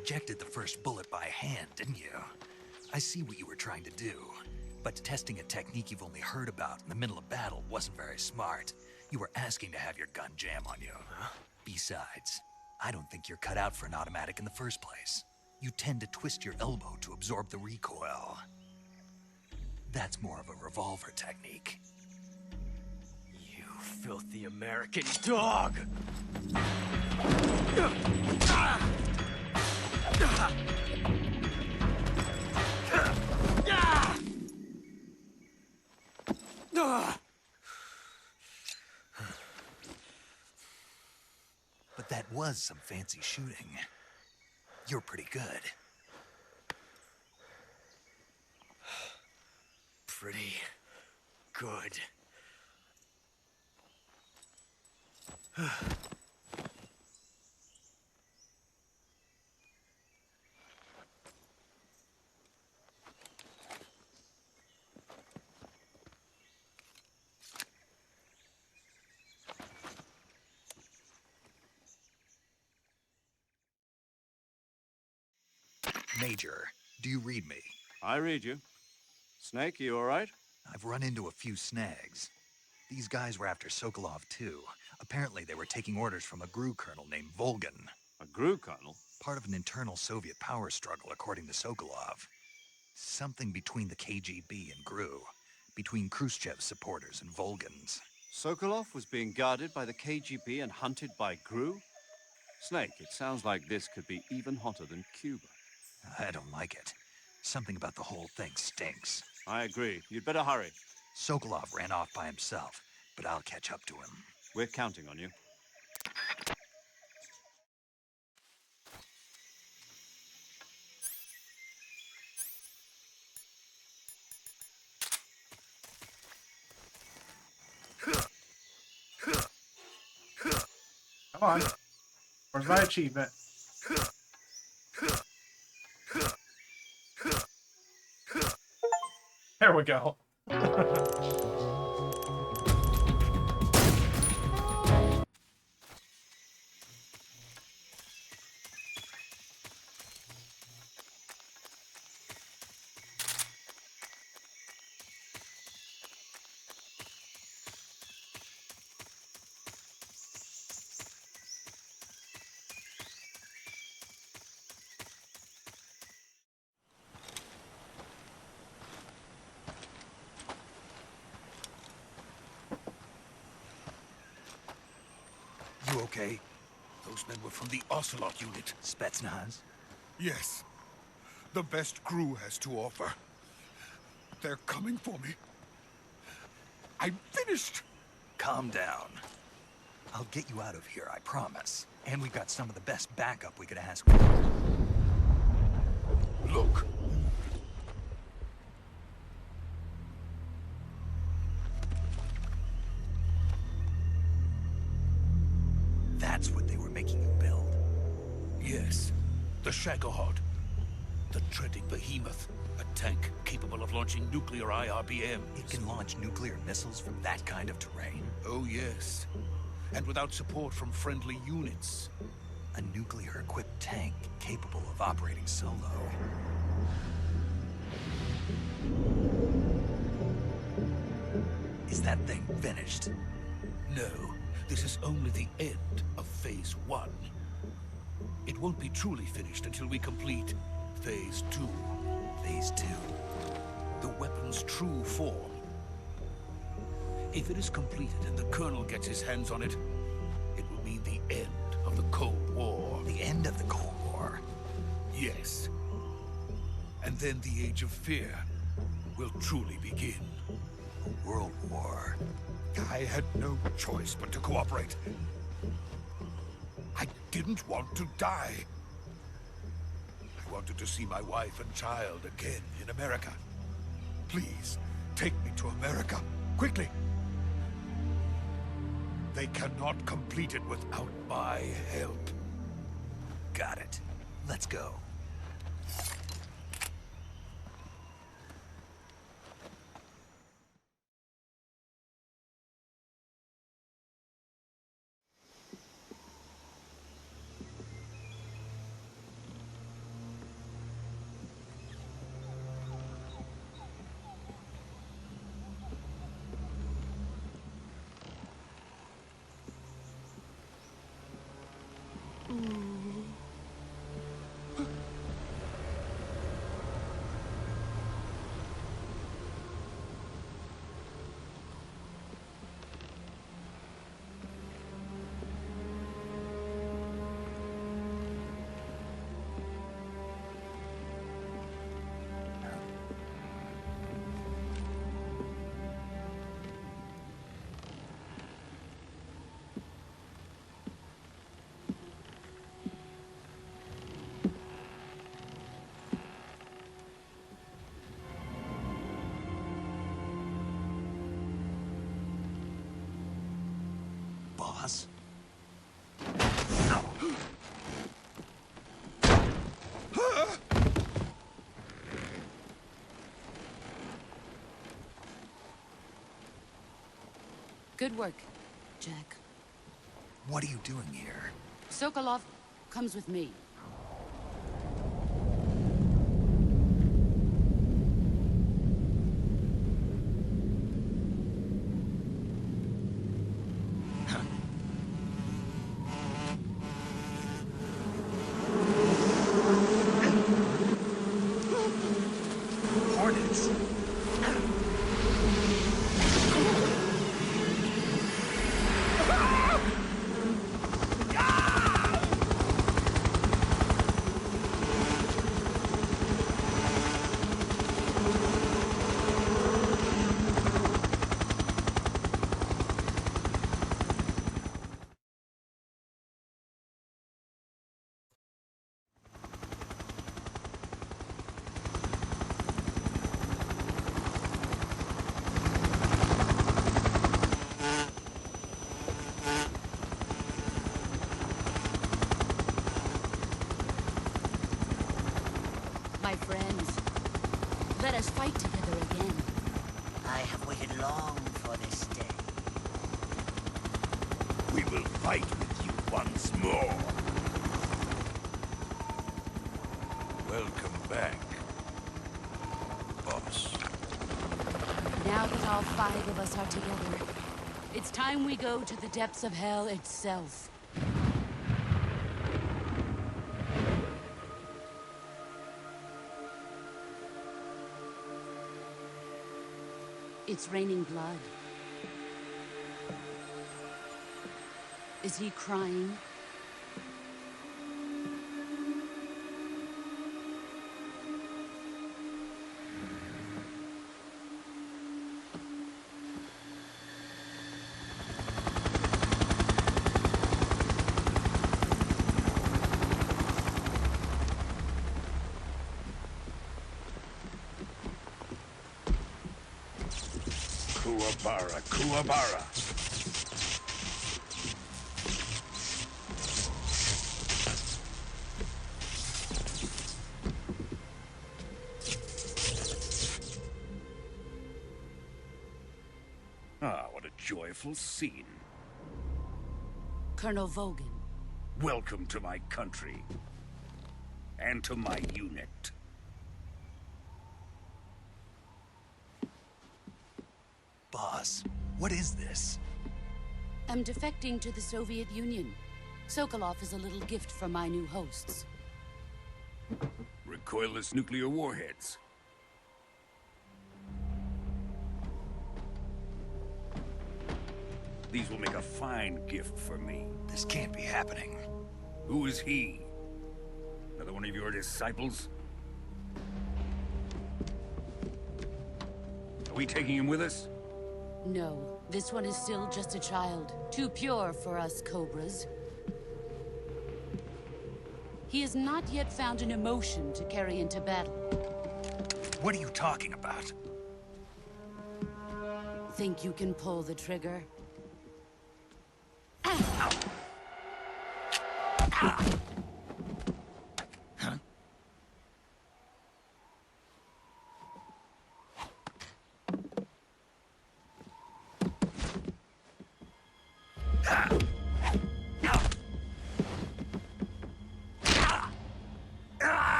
ejected the first bullet by hand, didn't you? I see what you were trying to do, but testing a technique you've only heard about in the middle of battle wasn't very smart. You were asking to have your gun jam on you. Besides, I don't think you're cut out for an automatic in the first place. You tend to twist your elbow to absorb the recoil. That's more of a revolver technique. You filthy American dog! But that was some fancy shooting. You're pretty good. Pretty good. Major, do you read me? I read you. Snake, you all right? I've run into a few snags. These guys were after Sokolov too. Apparently they were taking orders from a GRU colonel named Volgan. A GRU colonel? Part of an internal Soviet power struggle, according to Sokolov. Something between the KGB and GRU. Between Khrushchev's supporters and Volgan's. Sokolov was being guarded by the KGB and hunted by GRU? Snake, it sounds like this could be even hotter than Cuba. I don't like it. Something about the whole thing stinks. I agree. You'd better hurry. Sokolov ran off by himself, but I'll catch up to him. We're counting on you. Come on. Where's my achievement? There we go. You okay? Those men were from the Ocelot unit. Spetsnaz? Yes. The best GRU has to offer. They're coming for me. I'm finished! Calm down. I'll get you out of here, I promise. And we've got some of the best backup we could ask for. Look. That's what they were making you build. Yes. The Shagohod. The treading behemoth. A tank capable of launching nuclear IRBMs. It can launch nuclear missiles from that kind of terrain? Oh, yes. And without support from friendly units. A nuclear-equipped tank capable of operating solo. Is that thing finished? No. This is only the end of Phase 1. It won't be truly finished until we complete Phase 2. Phase 2? The weapon's true form. If it is completed and the Colonel gets his hands on it, it will mean the end of the Cold War. The end of the Cold War? Yes. And then the Age of Fear will truly begin. A world war. I had no choice but to cooperate. I didn't want to die. I wanted to see my wife and child again in America. Please, take me to America, quickly. They cannot complete it without my help. Got it. Let's go. boss? Good work, Jack. What are you doing here? Sokolov comes with me. Hornets. My friends, let us fight together again. I have waited long for this day. We will fight with you once more. Welcome back, boss. Now that all 5 of us are together, it's time we go to the depths of hell itself. It's raining blood. Is he crying? Kuwabara, Kuwabara. Ah, what a joyful scene. Colonel Vogan. Welcome to my country. And to my unit. Boss, what is this? I'm defecting to the Soviet Union. Sokolov is a little gift for my new hosts. Recoilless nuclear warheads. These will make a fine gift for me. This can't be happening. Who is he? Another one of your disciples? Are we taking him with us? No, this one is still just a child. Too pure for us Cobras. He has not yet found an emotion to carry into battle. What are you talking about? Think you can pull the trigger?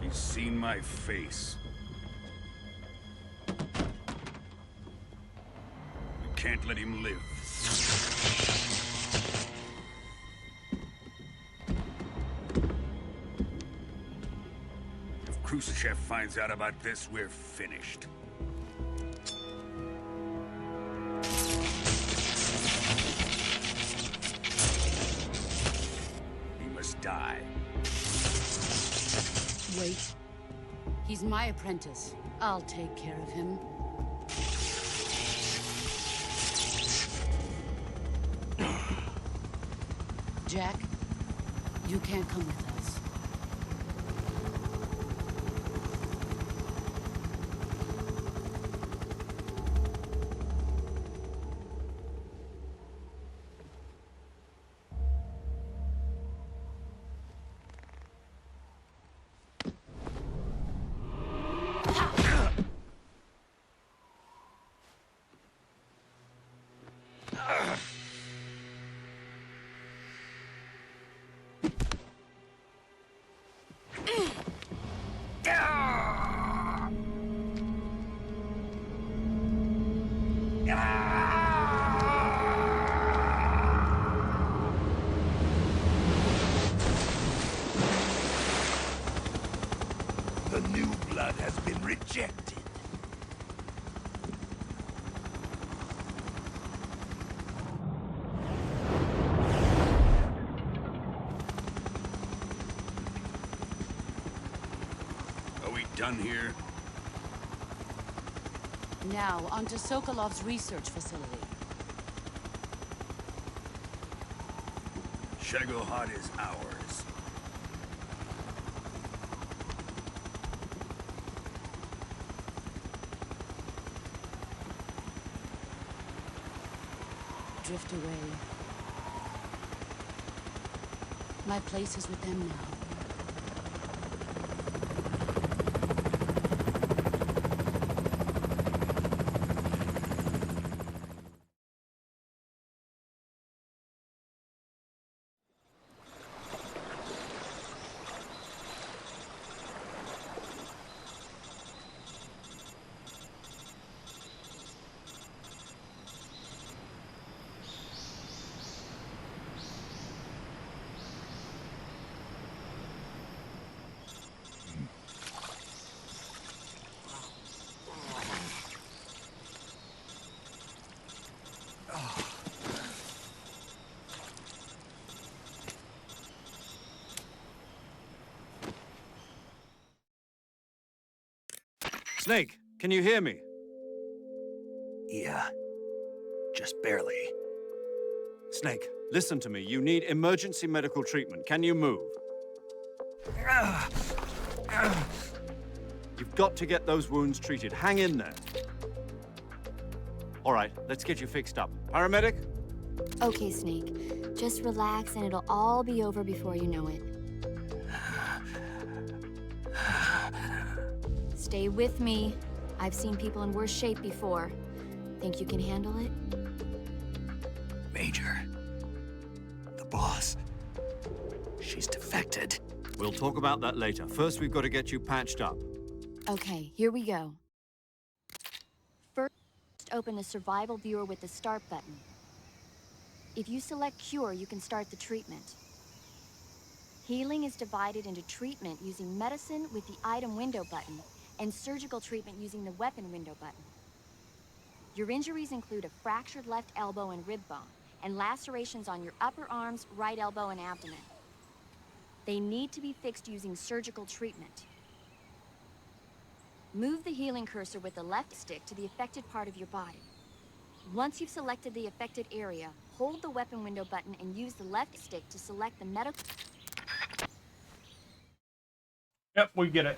He's seen my face. We can't let him live. If Khrushchev finds out about this, we're finished. He must die. Wait. He's my apprentice. I'll take care of him. Jack, you can't come with us. done here? Now, on to Sokolov's research facility. Shagohod is ours. Drift away. My place is with them now. Snake, can you hear me? Yeah. Just barely. Snake, listen to me. You need emergency medical treatment. Can you move? You've got to get those wounds treated. Hang in there. All right, let's get you fixed up. Paramedic? Okay, Snake. Just relax and it'll all be over before you know it. Stay with me. I've seen people in worse shape before. Think you can handle it? Major. The boss. She's defected. We'll talk about that later. First, we've got to get you patched up. Okay, here we go. First, open the survival viewer with the start button. If you select cure, you can start the treatment. Healing is divided into treatment using medicine with the item window button and surgical treatment using the weapon window button. Your injuries include a fractured left elbow and rib bone, and lacerations on your upper arms, right elbow, and abdomen. They need to be fixed using surgical treatment. Move the healing cursor with the left stick to the affected part of your body. Once you've selected the affected area, hold the weapon window button and use the left stick to select the medical... Yep, we get it.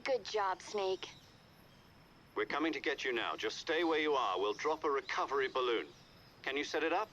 Good job, Snake. We're coming to get you now. Just stay where you are. We'll drop a recovery balloon. Can you set it up?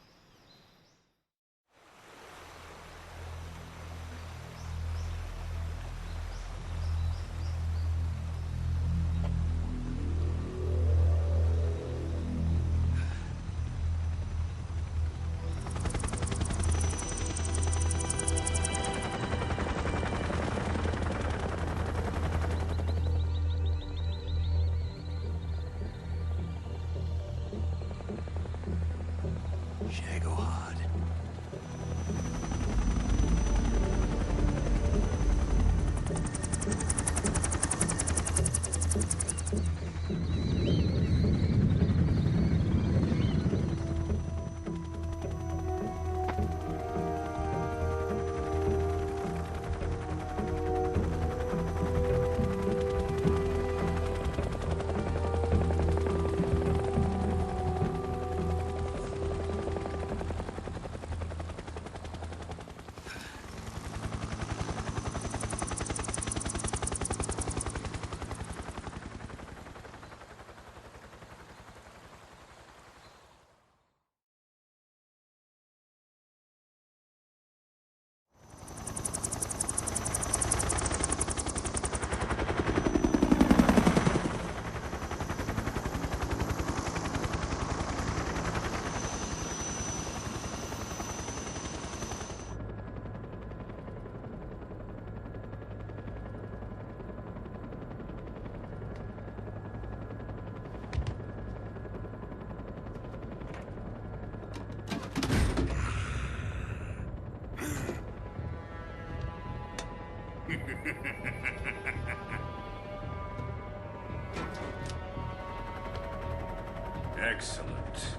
Excellent.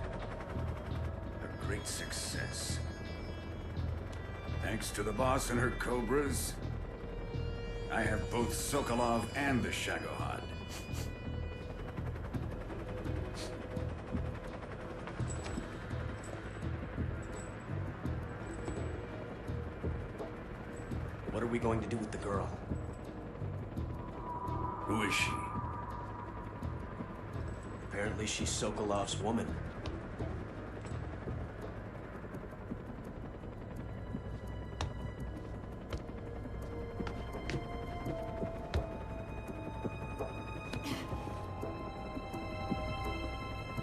A great success. Thanks to the boss and her cobras, I have both Sokolov and the Shagohod. What are we going to do with the girl? Who is she? Apparently she's Sokolov's woman.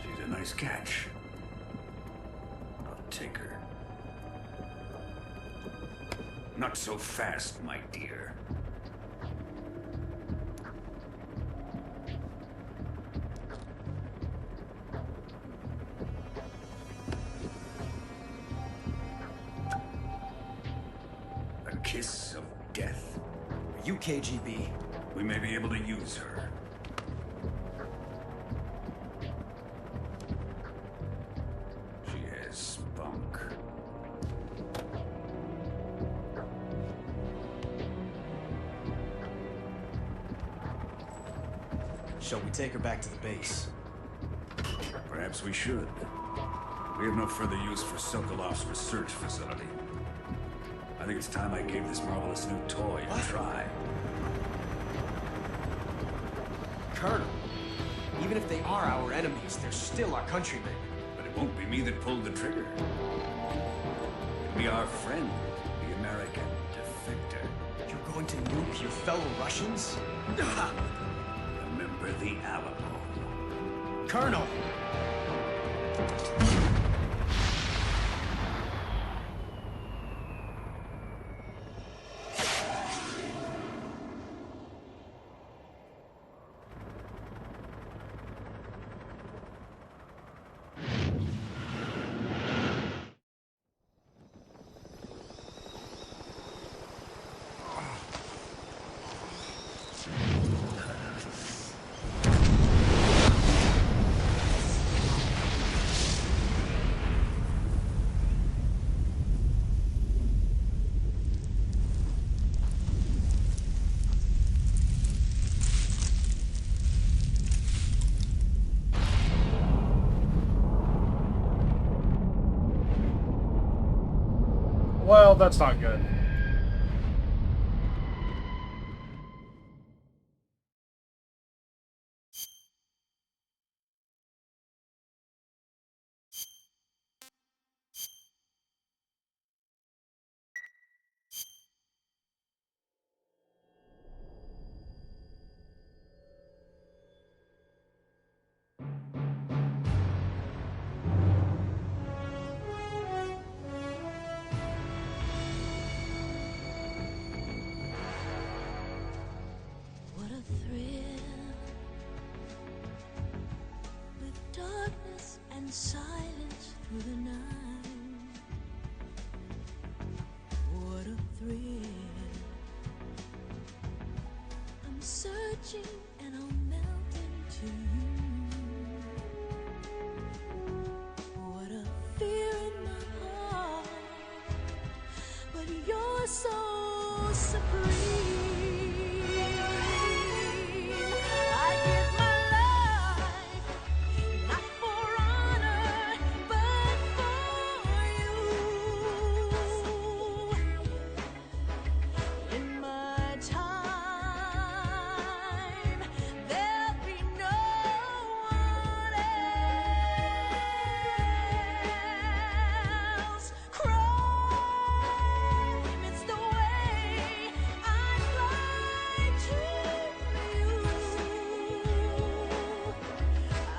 She's a nice catch. I'll take her. Not so fast, my dear. A kiss of death. Are you KGB? We may be able to use her. She has spunk. Shall we take her back to the base? Perhaps we should. We have no further use for Sokolov's research facility. I think it's time I gave this marvelous new toy a try. Colonel, even if they are our enemies, they're still our countrymen. But it won't be me that pulled the trigger. It'll be our friend, the American defector. You're going to nuke your fellow Russians? Remember the Alamo. Colonel! Well, that's not good. What a thrill, with darkness and silence through the night. What a thrill, I'm searching and I'll melt into you. What a fear in my heart, but you're so supreme. I give my life, not for honor, but for you. In my time, there'll be no one else. Crime, it's the way I fly to you.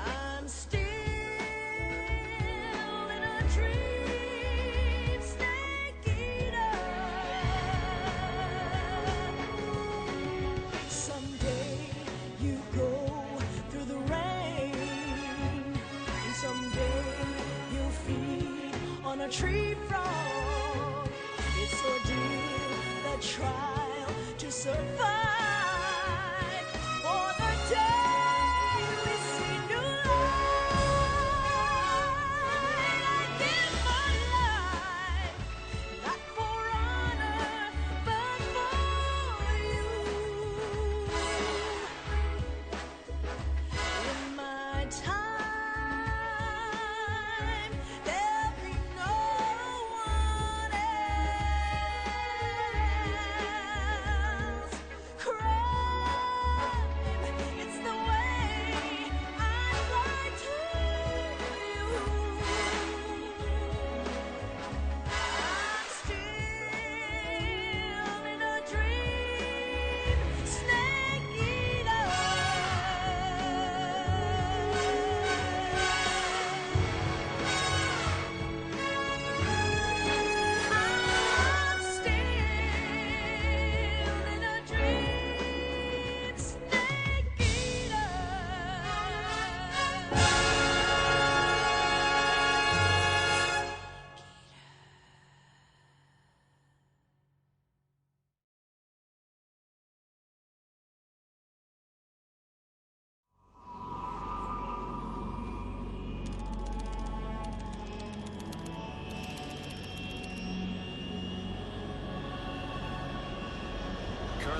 I'm still in a dream, snake eater. Someday you go through the rain, and someday you'll feed on a tree frog. It's ordeal, the trial to survive.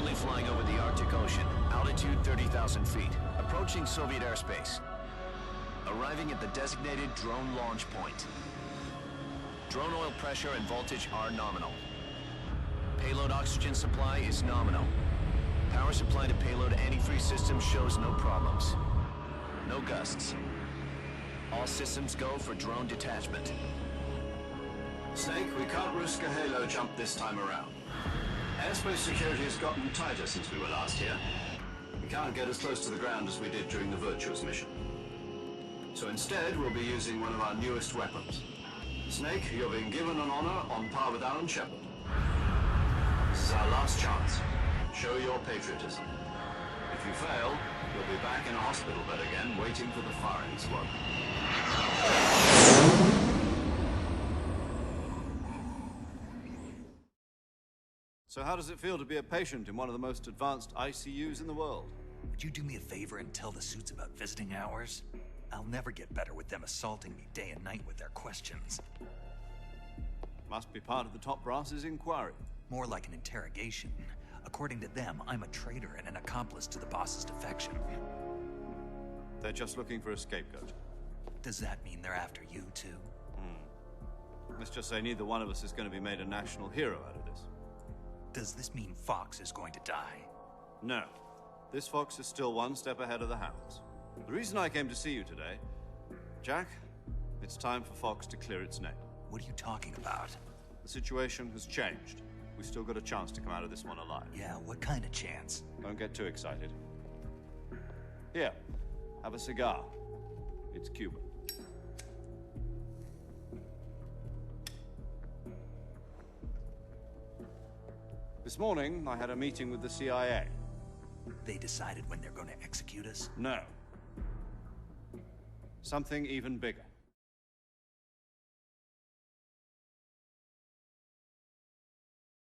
Currently flying over the Arctic Ocean, altitude 30,000 feet, approaching Soviet airspace. Arriving at the designated drone launch point. Drone oil pressure and voltage are nominal. Payload oxygen supply is nominal. Power supply to payload antifreeze system shows no problems. No gusts. All systems go for drone detachment. Snake, we can't risk a halo jump this time around. Airspace security has gotten tighter since we were last here. We can't get as close to the ground as we did during the Virtuous mission. So instead, we'll be using one of our newest weapons. Snake, you're being given an honor on par with Alan Shepard. This is our last chance. Show your patriotism. If you fail, you'll be back in a hospital bed again, waiting for the firing squad. So how does it feel to be a patient in one of the most advanced ICUs in the world? Would you do me a favor and tell the suits about visiting hours? I'll never get better with them assaulting me day and night with their questions. Must be part of the top brass's inquiry. More like an interrogation. According to them, I'm a traitor and an accomplice to the boss's defection. They're just looking for a scapegoat. Does that mean they're after you, too? Let's just say neither one of us is going to be made a national hero out of this. Does this mean Fox is going to die? No. This Fox is still one step ahead of the Hounds. The reason I came to see you today, Jack, it's time for Fox to clear its name. What are you talking about? The situation has changed. We've still got a chance to come out of this one alive. Yeah, what kind of chance? Don't get too excited. Here, have a cigar. It's Cuban. This morning, I had a meeting with the CIA. They decided when they're going to execute us? No. Something even bigger.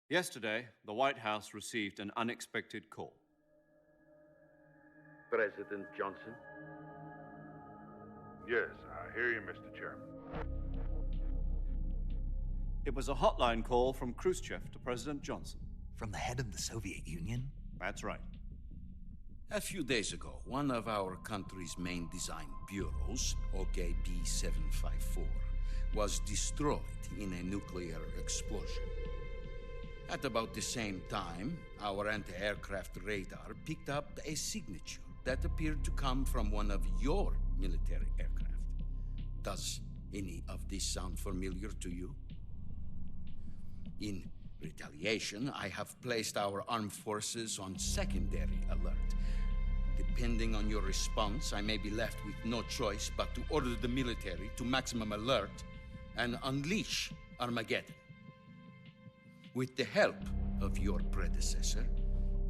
Yesterday, the White House received an unexpected call. President Johnson? Yes, I hear you, Mr. Chairman. It was a hotline call from Khrushchev to President Johnson. From the head of the Soviet Union? That's right. A few days ago, one of our country's main design bureaus, OKB 754, was destroyed in a nuclear explosion. At about the same time, our anti-aircraft radar picked up a signature that appeared to come from one of your military aircraft. Does any of this sound familiar to you? In retaliation, I have placed our armed forces on secondary alert. Depending on your response, I may be left with no choice but to order the military to maximum alert and unleash Armageddon. With the help of your predecessor,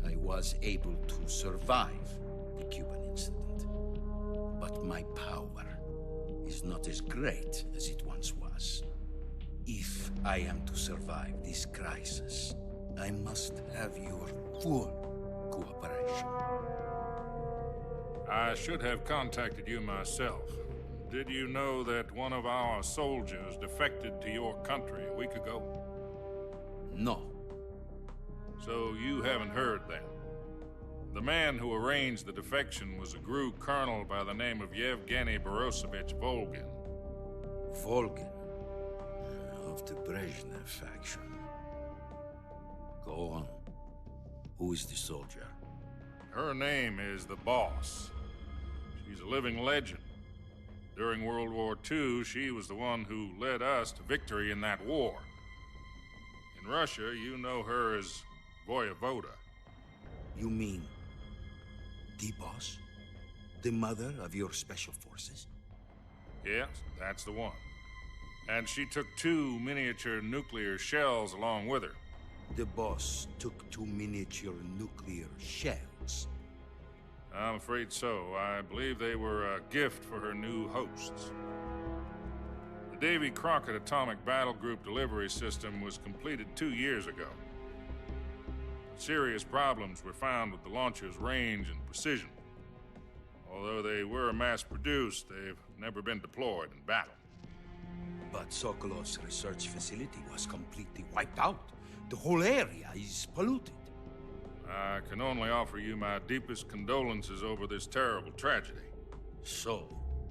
I was able to survive the Cuban incident. But my power is not as great as it once was. If I am to survive this crisis, I must have your full cooperation. I should have contacted you myself. Did you know that one of our soldiers defected to your country a week ago? No. So you haven't heard then? The man who arranged the defection was a GRU colonel by the name of Yevgeny Borosovich Volgin. Volgin? Of the Brezhnev faction. Go on. Who is the soldier? Her name is the Boss. She's a living legend. During World War II, she was the one who led us to victory in that war. In Russia, you know her as Voyevoda. You mean the Boss? The mother of your special forces? Yes, that's the one. And she took 2 miniature nuclear shells along with her. The Boss took 2 miniature nuclear shells? I'm afraid so. I believe they were a gift for her new hosts. The Davy Crockett Atomic Battle Group delivery system was completed 2 years ago. Serious problems were found with the launcher's range and precision. Although they were mass-produced, they've never been deployed in battle. But Sokolov's research facility was completely wiped out. The whole area is polluted. I can only offer you my deepest condolences over this terrible tragedy. So,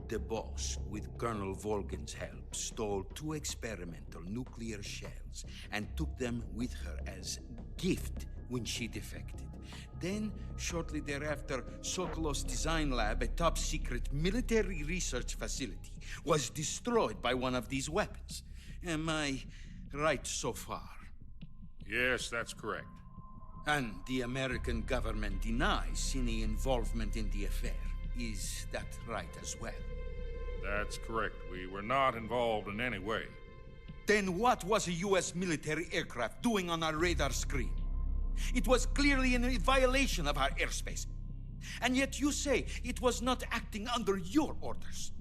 the boss, with Colonel Volgin's help, stole 2 experimental nuclear shells and took them with her as gift when she defected. Then, shortly thereafter, Sokolov's design lab, a top-secret military research facility, was destroyed by one of these weapons. Am I right so far? Yes, that's correct. And the American government denies any involvement in the affair. Is that right as well? That's correct. We were not involved in any way. Then what was a U.S. military aircraft doing on our radar screen? It was clearly in violation of our airspace. And yet you say it was not acting under your orders.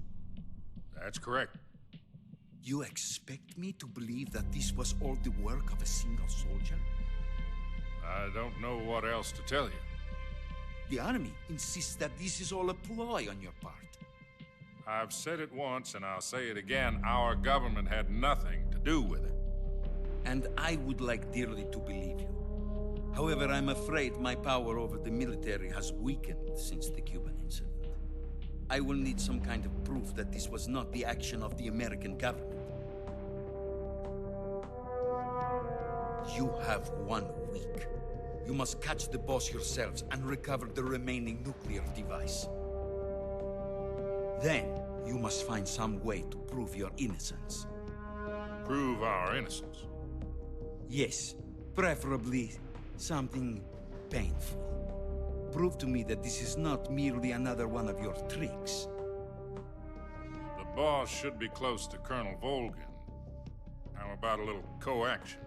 That's correct. You expect me to believe that this was all the work of a single soldier? I don't know what else to tell you. The Army insists that this is all a ploy on your part. I've said it once and I'll say it again. Our government had nothing to do with it. And I would like dearly to believe you. However, I'm afraid my power over the military has weakened since the Cuban incident. I will need some kind of proof that this was not the action of the American government. You have 1 week. You must catch the boss yourselves and recover the remaining nuclear device. Then, you must find some way to prove your innocence. Prove our innocence? Yes, preferably something painful. Prove to me that this is not merely another one of your tricks. The boss should be close to Colonel Volgin. How about a little co-action?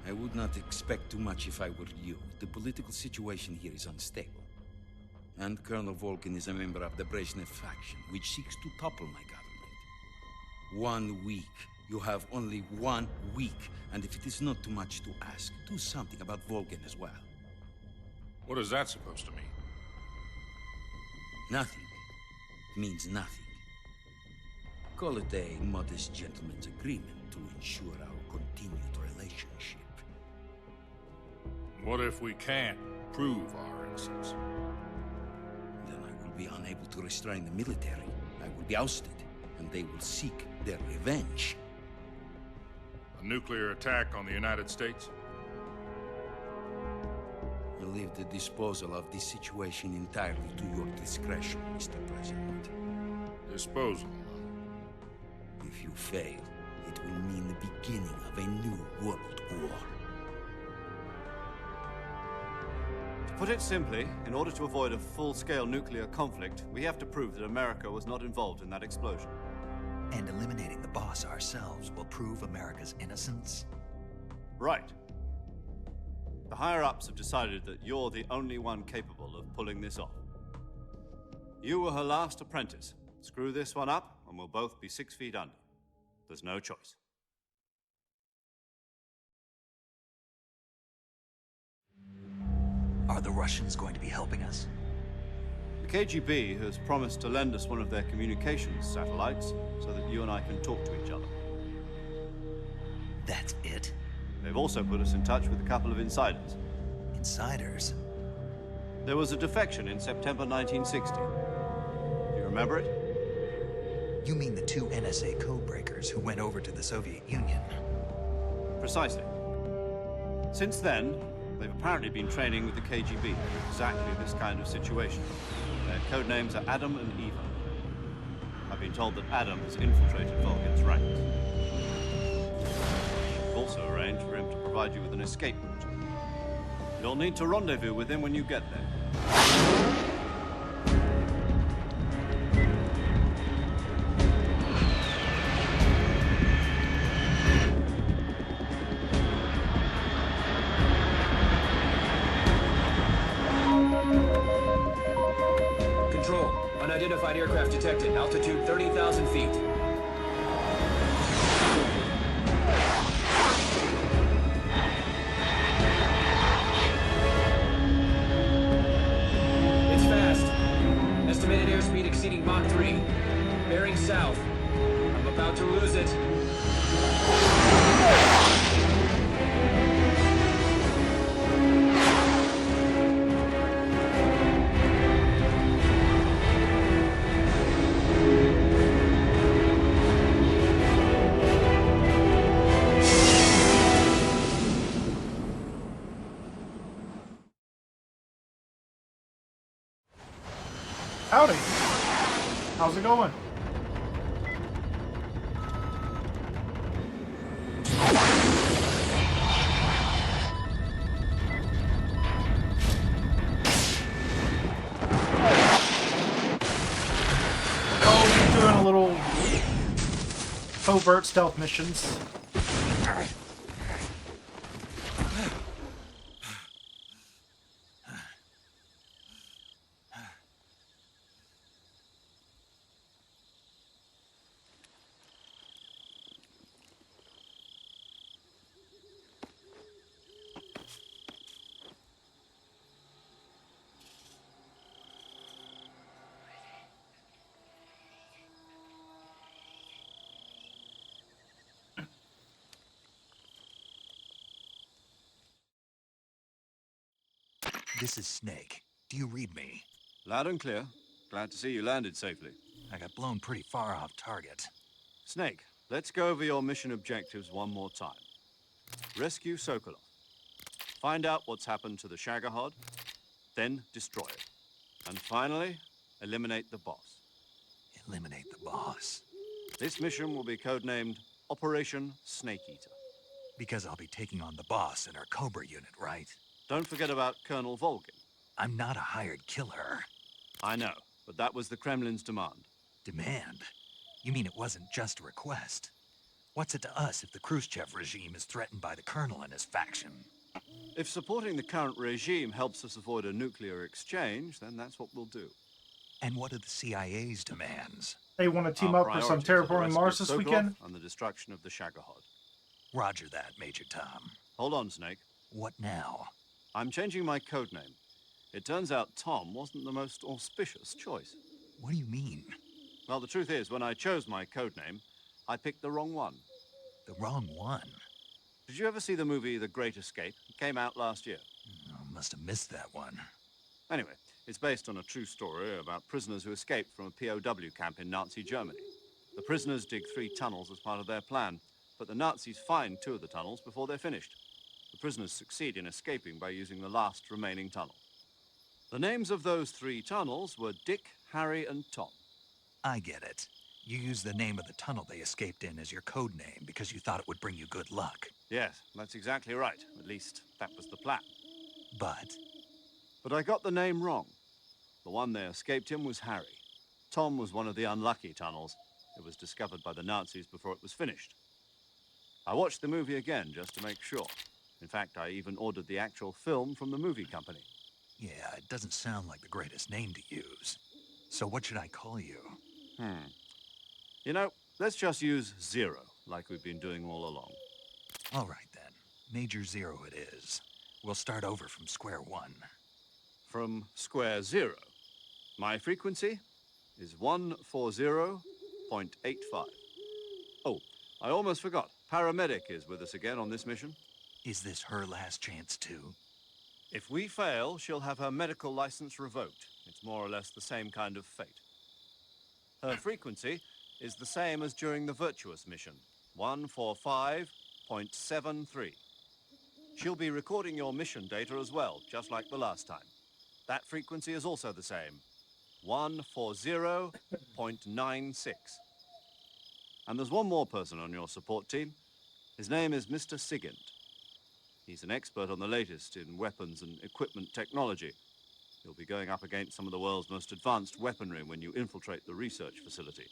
I would not expect too much if I were you. The political situation here is unstable. And Colonel Volgin is a member of the Brezhnev faction, which seeks to topple my government. 1 week. You have only 1 week. And if it is not too much to ask, do something about Volgin as well. What is that supposed to mean? Nothing. It means nothing. Call it a modest gentleman's agreement to ensure our continued relationship. What if we can't prove our innocence? Then I will be unable to restrain the military. I will be ousted, and they will seek their revenge. A nuclear attack on the United States? I leave the disposal of this situation entirely to your discretion, Mr. President. Disposal? If you fail, it will mean the beginning of a new world war. To put it simply, in order to avoid a full-scale nuclear conflict, we have to prove that America was not involved in that explosion. And eliminating the boss ourselves will prove America's innocence? Right. The higher-ups have decided that you're the only one capable of pulling this off. You were her last apprentice. Screw this one up, and we'll both be 6 feet under. There's no choice. Are the Russians going to be helping us? The KGB has promised to lend us one of their communications satellites so that you and I can talk to each other. That's it? They've also put us in touch with a couple of insiders. Insiders? There was a defection in September 1960. Do you remember it? You mean the 2 NSA codebreakers who went over to the Soviet Union? Precisely. Since then, they've apparently been training with the KGB for exactly this kind of situation. Their code names are Adam and Eva. I've been told that Adam has infiltrated Volgin's ranks. We've also arranged for him to provide you with an escape route. You'll need to rendezvous with him when you get there. Control. Unidentified aircraft detected. Altitude 30,000 feet. It's fast. Estimated airspeed exceeding Mach 3. Bearing south. I'm about to lose it. Howdy. How's it going? Oh, you're doing a little covert stealth missions. This is Snake. Do you read me? Loud and clear. Glad to see you landed safely. I got blown pretty far off target. Snake, let's go over your mission objectives one more time. Rescue Sokolov. Find out what's happened to the Shagohod, then destroy it. And finally, eliminate the boss. Eliminate the boss. This mission will be codenamed Operation Snake Eater. Because I'll be taking on the boss in our Cobra unit, right? Don't forget about Colonel Volgin. I'm not a hired killer. I know, but that was the Kremlin's demand. Demand? You mean it wasn't just a request? What's it to us if the Khrushchev regime is threatened by the Colonel and his faction? If supporting the current regime helps us avoid a nuclear exchange, then that's what we'll do. And what are the CIA's demands? They want to team Our up for some priorities are the terraforming rescue Mars of this Sokolov weekend. and the destruction of the Shagohod. Roger that, Major Tom. Hold on, Snake. What now? I'm changing my codename. It turns out Tom wasn't the most auspicious choice. What do you mean? Well, the truth is, when I chose my codename, I picked the wrong one. The wrong one? Did you ever see the movie The Great Escape? It came out last year. Oh, must have missed that one. Anyway, it's based on a true story about prisoners who escaped from a POW camp in Nazi Germany. The prisoners dig 3 tunnels as part of their plan, but the Nazis find 2 of the tunnels before they're finished. The prisoners succeed in escaping by using the last remaining tunnel. The names of those 3 tunnels were Dick, Harry, and Tom. I get it. You used the name of the tunnel they escaped in as your code name because you thought it would bring you good luck. Yes, that's exactly right. At least, that was the plan. But I got the name wrong. The one they escaped in was Harry. Tom was one of the unlucky tunnels. It was discovered by the Nazis before it was finished. I watched the movie again just to make sure. In fact, I even ordered the actual film from the movie company. yeah, it doesn't sound like the greatest name to use. So what should I call you? You know, let's just use Zero, like we've been doing all along. All right then. Major Zero it is. We'll start over from square one. From square 0. My frequency is 140.85. Oh, I almost forgot. Paramedic is with us again on this mission. Is this her last chance too? If we fail, she'll have her medical license revoked. It's more or less the same kind of fate. Her frequency is the same as during the Virtuous mission, 145.73. She'll be recording your mission data as well, just like the last time. That frequency is also the same, 140.96. And there's one more person on your support team. His name is Mr. Sigint. He's an expert on the latest in weapons and equipment technology. You'll be going up against some of the world's most advanced weaponry when you infiltrate the research facility.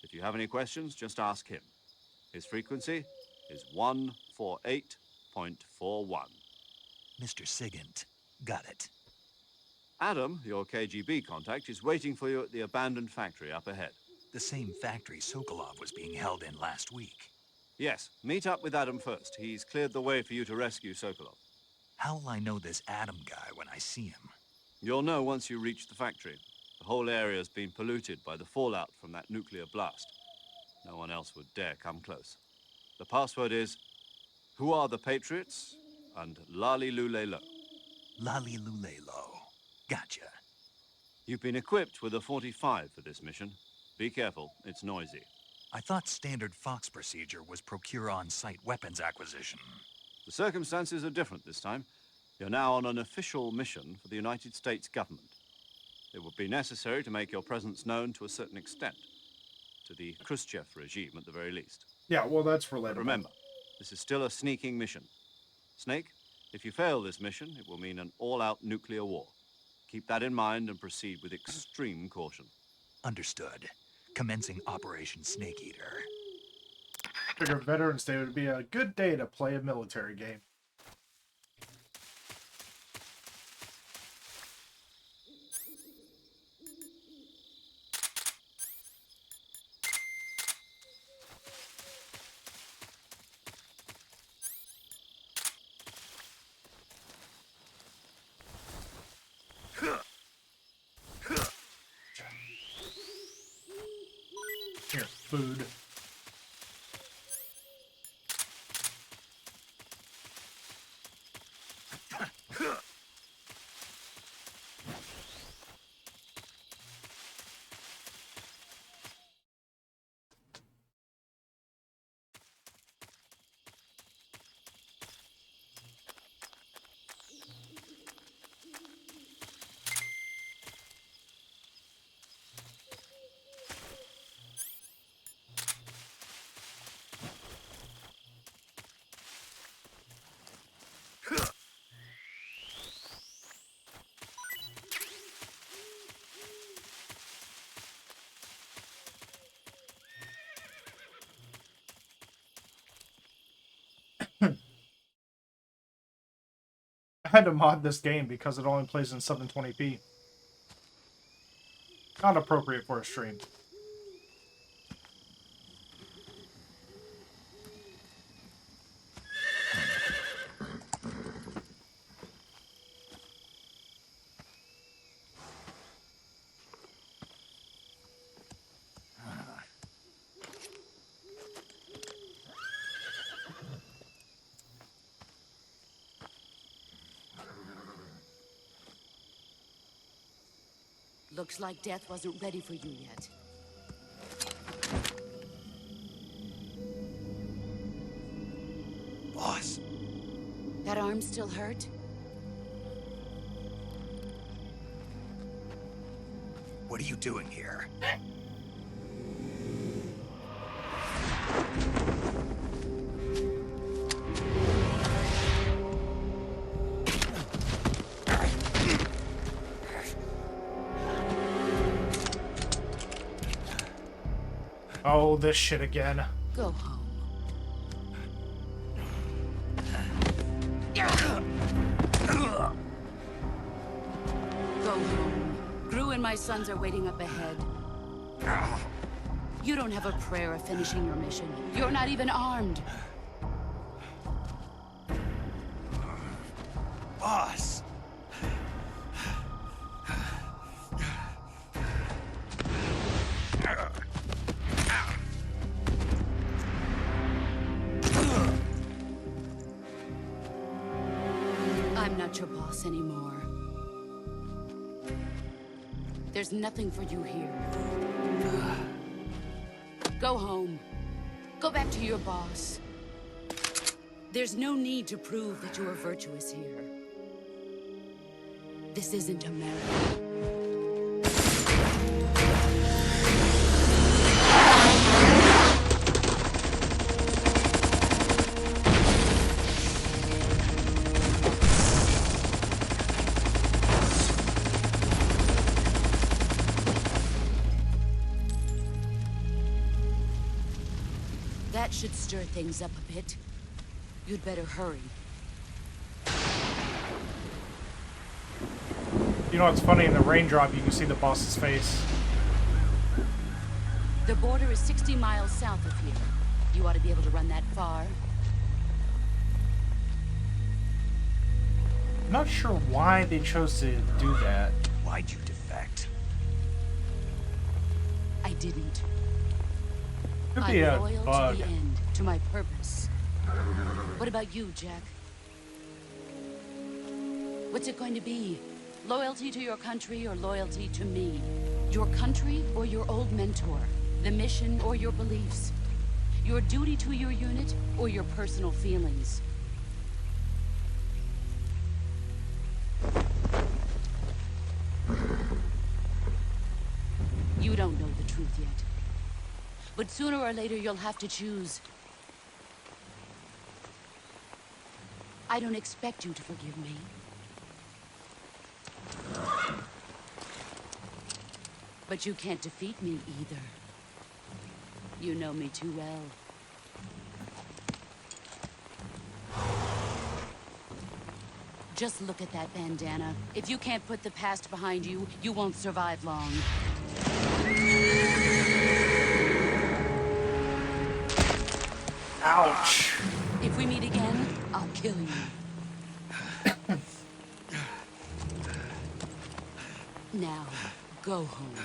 If you have any questions, just ask him. His frequency is 148.41. Mr. Sigint. Got it. Adam, your KGB contact, is waiting for you at the abandoned factory up ahead. The same factory Sokolov was being held in last week. Yes, meet up with Adam first. He's cleared the way for you to rescue Sokolov. How will I know this Adam guy when I see him? You'll know once you reach the factory. The whole area's been polluted by the fallout from that nuclear blast. No one else would dare come close. The password is, "Who are the Patriots?" and Lali Lule Lo. Lali Lule Lo. Gotcha. You've been equipped with a 45 for this mission. Be careful, it's noisy. I thought standard Fox procedure was procure on-site weapons acquisition. The circumstances are different this time. You're now on an official mission for the United States government. It would be necessary to make your presence known to a certain extent. To the Khrushchev regime, at the very least. Yeah, well, that's relatable. But remember, this is still a sneaking mission. Snake, if you fail this mission, it will mean an all-out nuclear war. Keep that in mind and proceed with extreme caution. Understood. Commencing Operation Snake Eater. Figure Veterans Day would be a good day to play a military game. Here, food. I had to mod this game because it only plays in 720p. Not appropriate for a stream. Looks like death wasn't ready for you yet. Boss. That arm still hurt? What are you doing here? Oh, this shit again. Go home. Go home. Gru and my sons are waiting up ahead. You don't have a prayer of finishing your mission. You're not even armed. Boss. I'm not your boss anymore. There's nothing for you here. Go home. Go back to your boss. There's no need to prove that you are virtuous here. This isn't America. That should stir things up a bit. You'd better hurry. You know what's funny? In the raindrop, you can see the boss's face. The border is 60 miles south of here. You ought to be able to run that far. I'm not sure why they chose to do that. Why'd you defect? I didn't. Could be I'm a loyal bug. to the end, to my purpose. What about you, Jack? What's it going to be? Loyalty to your country or loyalty to me? Your country or your old mentor? The mission or your beliefs? Your duty to your unit or your personal feelings? but sooner or later you'll have to choose. I don't expect you to forgive me. But you can't defeat me either. You know me too well. Just look at that bandana. If you can't put the past behind you, you won't survive long. Ouch. If we meet again, I'll kill you. Now, go home.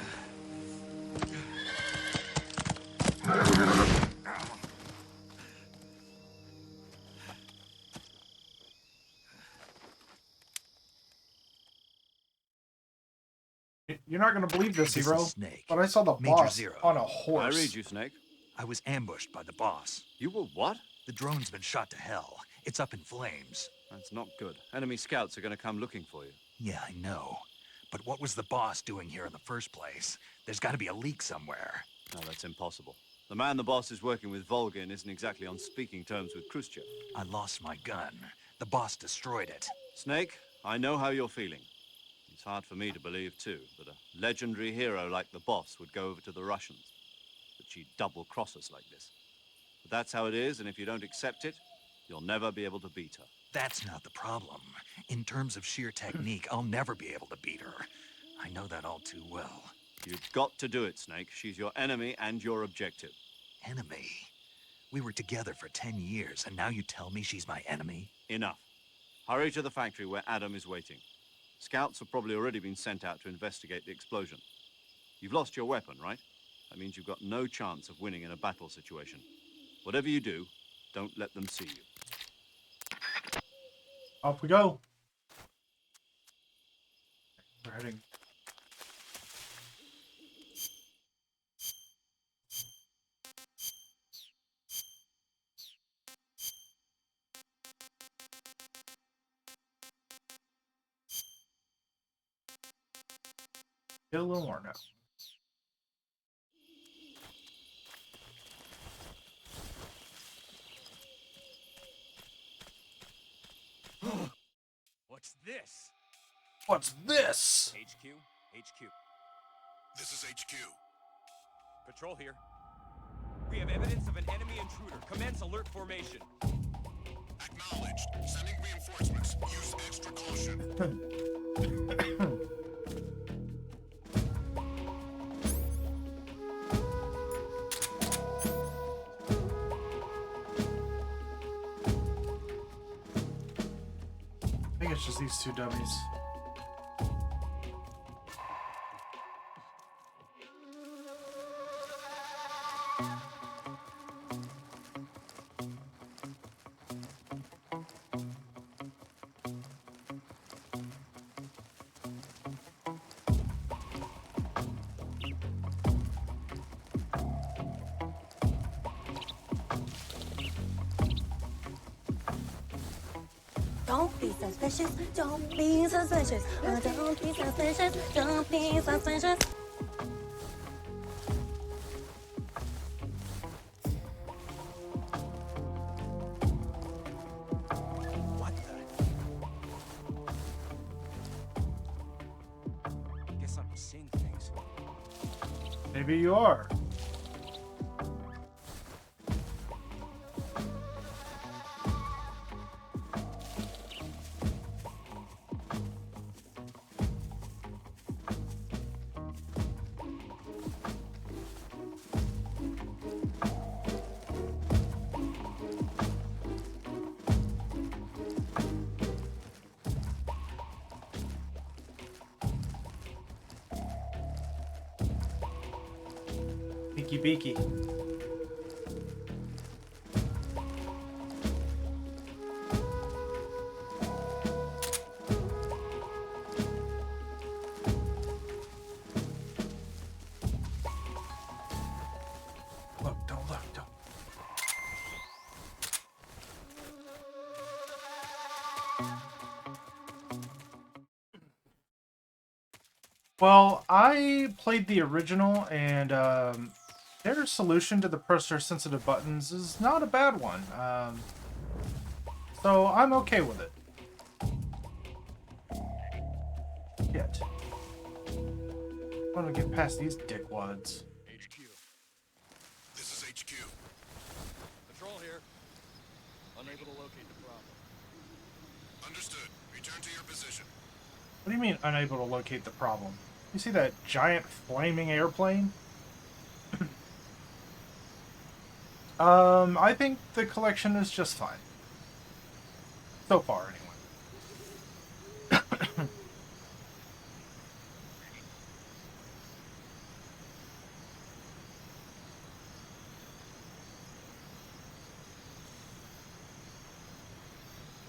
You're not gonna believe this, This Hero. is Snake. But I saw the Major boss Zero. on a horse. I read you, Snake. I was ambushed by the boss. You were what? The drone's been shot to hell. It's up in flames. That's not good. Enemy scouts are going to come looking for you. Yeah, I know. But what was the boss doing here in the first place? There's got to be a leak somewhere. No, that's impossible. The man the boss is working with, Volgin, isn't exactly on speaking terms with Khrushchev. I lost my gun. The boss destroyed it. Snake, I know how you're feeling. It's hard for me to believe, too, that a legendary hero like the boss would go over to the Russians. That she'd double-cross us like this. But that's how it is, and if you don't accept it, you'll never be able to beat her. That's not the problem. In terms of sheer technique, I'll never be able to beat her. I know that all too well. You've got to do it, Snake. She's your enemy and your objective. Enemy? We were together for 10 years, and now you tell me she's my enemy? Enough. Hurry to the factory where Adam is waiting. Scouts have probably already been sent out to investigate the explosion. You've lost your weapon, right? That means you've got no chance of winning in a battle situation. Whatever you do, don't let them see you. Off we go. We're heading. Get a little more now. What's this? What's this? HQ? HQ. This is HQ. Patrol here. We have evidence of an enemy intruder. Commence alert formation. Acknowledged. Sending reinforcements. Use extra caution. I think it's just these two dummies. Don't be suspicious. Don't be suspicious. Don't be suspicious. Don't be suspicious. What the? Guess I'm seeing things. Maybe you are. Beaky beaky. Look, don't look, don't. Well, I played the original and Their solution to the processor-sensitive buttons is not a bad one. So I'm okay with it. Shit. I want to get past these dickwads. HQ. This is HQ. Control here. Unable to locate the problem. Understood. Return to your position. What do you mean unable to locate the problem? You see that giant flaming airplane? I think the collection is just fine. So far, anyway.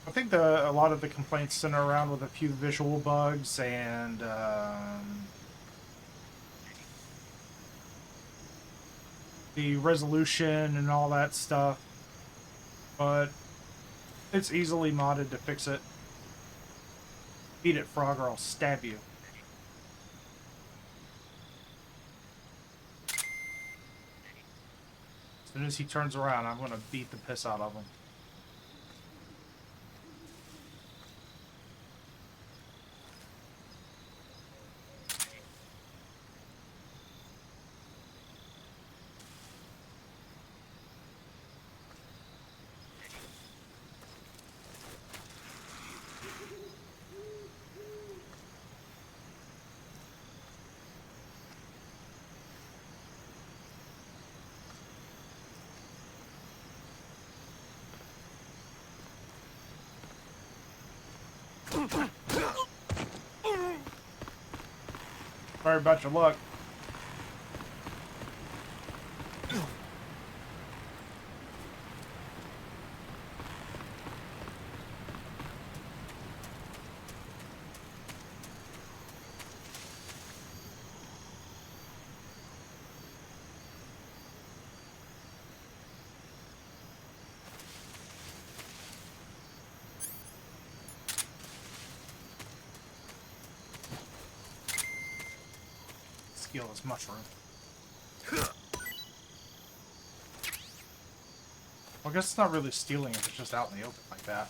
I think a lot of the complaints center around with a few visual bugs and the resolution and all that stuff, but it's easily modded to fix it. Beat it, Frog, or I'll stab you. As soon as he turns around, I'm gonna beat the piss out of him. Sorry about your luck. Steal this mushroom. Well, I guess it's not really stealing if it's just out in the open like that.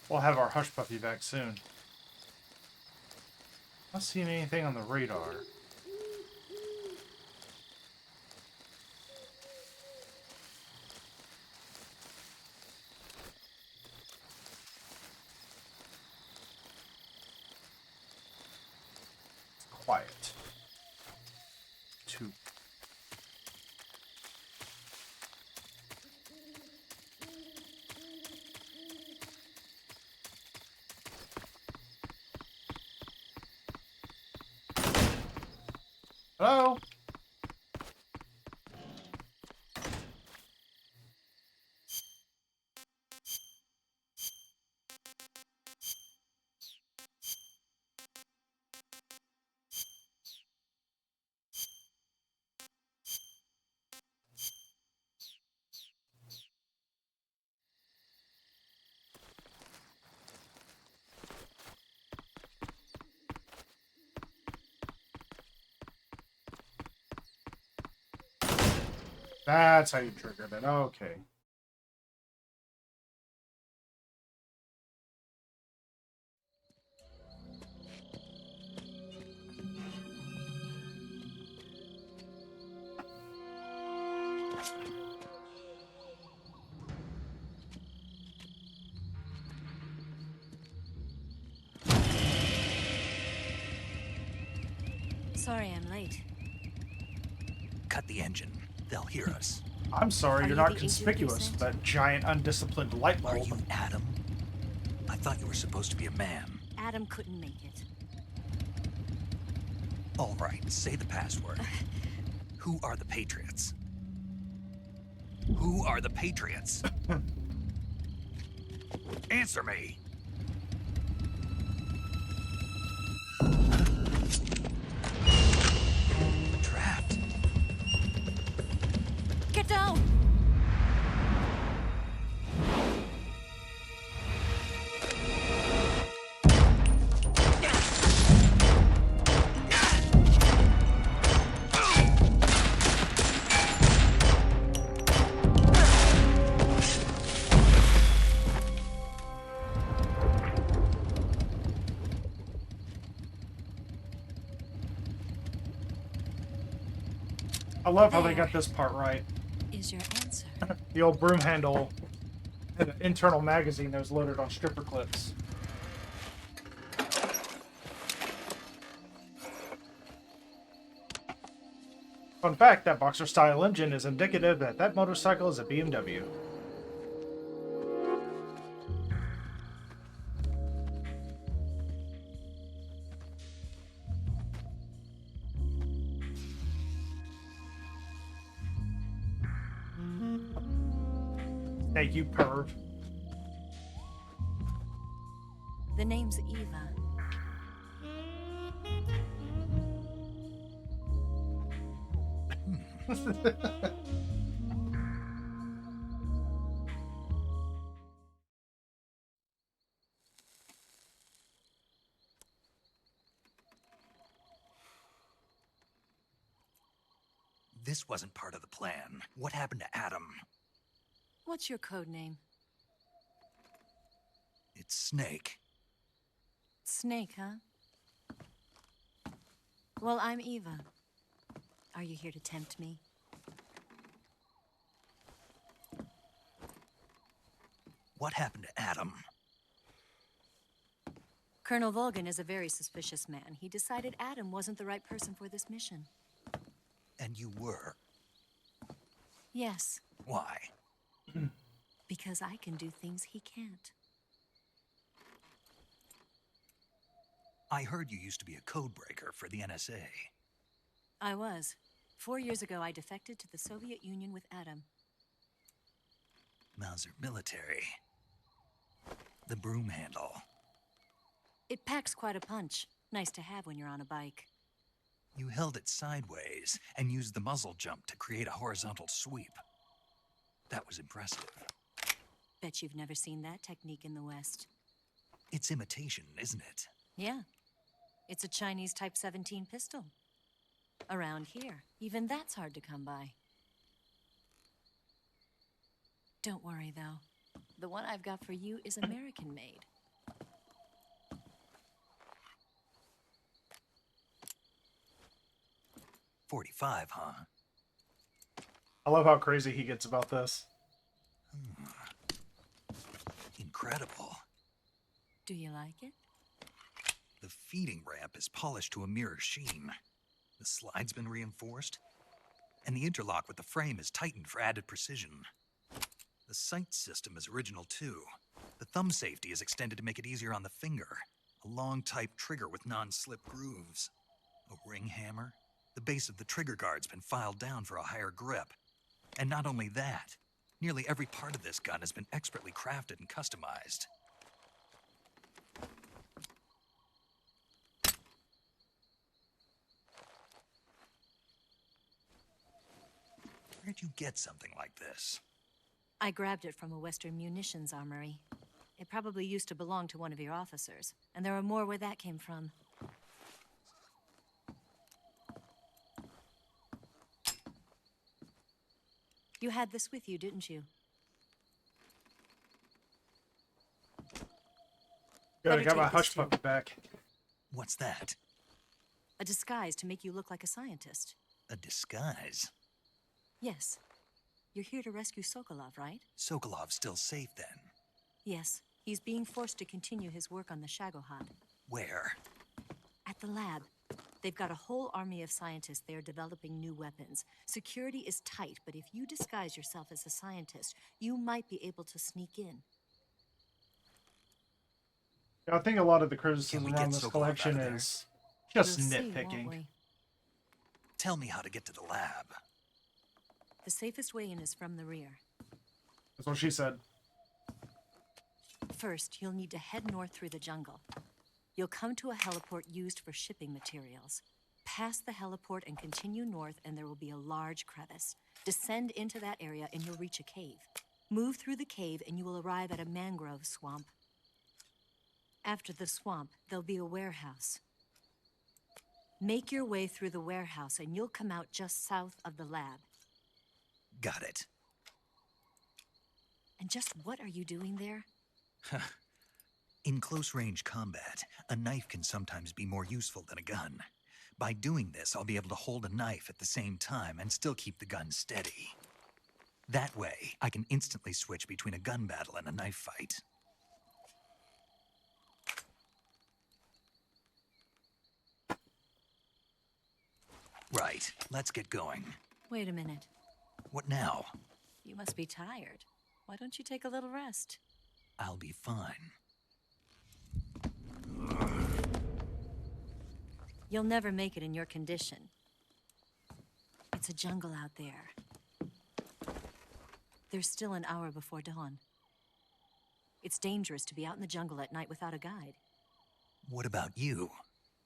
We'll have our Hush Puppy back soon. Not seeing anything on the radar. It's quiet. 2. Hello? That's how you triggered it. Okay. Sorry I'm late. Cut the engine. They'll hear us. I'm sorry, Are you're you not the conspicuous, agent that giant undisciplined light bulb. Are you Adam? I thought you were supposed to be a man. Adam couldn't make it. All right, say the password. Who are the Patriots? Who are the Patriots? Answer me. I love how they There got this part right. is your answer. The old broom handle had an internal magazine that was loaded on stripper clips. Fun fact, that boxer-style engine is indicative that that motorcycle is a BMW. Hey, you perv. The name's Eva. This wasn't part of the plan. What happened to Adam? What's your code name? It's Snake. Snake, huh? Well, I'm Eva. Are you here to tempt me? What happened to Adam? Colonel Volgan is a very suspicious man. He decided Adam wasn't the right person for this mission. And you were. Yes, Why? because I can do things he can't. I heard you used to be a codebreaker for the NSA. I was. 4 years ago, I defected to the Soviet Union with Adam. Mauser military. The broom handle. It packs quite a punch. Nice to have when you're on a bike. You held it sideways and used the muzzle jump to create a horizontal sweep. That was impressive. Bet you've never seen that technique in the West. It's imitation, isn't it? Yeah. It's a Chinese Type 17 pistol. Around here, even that's hard to come by. Don't worry, though. The one I've got for you is American-made. .45, huh? I love how crazy he gets about this. Incredible. Do you like it? The feeding ramp is polished to a mirror sheen. The slide's been reinforced, and the interlock with the frame is tightened for added precision. The sight system is original too. The thumb safety is extended to make it easier on the finger. A long type trigger with non-slip grooves. A ring hammer. The base of the trigger guard's been filed down for a higher grip. And not only that, nearly every part of this gun has been expertly crafted and customized. Where'd you get something like this? I grabbed it from a Western munitions armory. It probably used to belong to one of your officers, and there are more where that came from. You had this with you, didn't you? Good, I Better got my take this hush too. puppy back. What's that? A disguise to make you look like a scientist. A disguise? Yes. You're here to rescue Sokolov, right? Sokolov's still safe then. Yes. He's being forced to continue his work on the Shagohod. Where? At the lab. They've got a whole army of scientists there developing new weapons. Security is tight, but if you disguise yourself as a scientist, you might be able to sneak in. I think a lot of the Can criticism we around get this Sokolov collection out of there? is just We'll see, won't nitpicking. we? Tell me how to get to the lab. The safest way in is from the rear. That's what she said. First, you'll need to head north through the jungle. You'll come to a heliport used for shipping materials. Pass the heliport and continue north, and there will be a large crevice. Descend into that area, and you'll reach a cave. Move through the cave, and you will arrive at a mangrove swamp. After the swamp, there'll be a warehouse. Make your way through the warehouse, and you'll come out just south of the lab. Got it. And just what are you doing there? In close-range combat, a knife can sometimes be more useful than a gun. By doing this, I'll be able to hold a knife at the same time and still keep the gun steady. That way, I can instantly switch between a gun battle and a knife fight. Right, let's get going. Wait a minute. What now? You must be tired. Why don't you take a little rest? I'll be fine. You'll never make it in your condition. It's a jungle out there. There's still an hour before dawn. It's dangerous to be out in the jungle at night without a guide. What about you?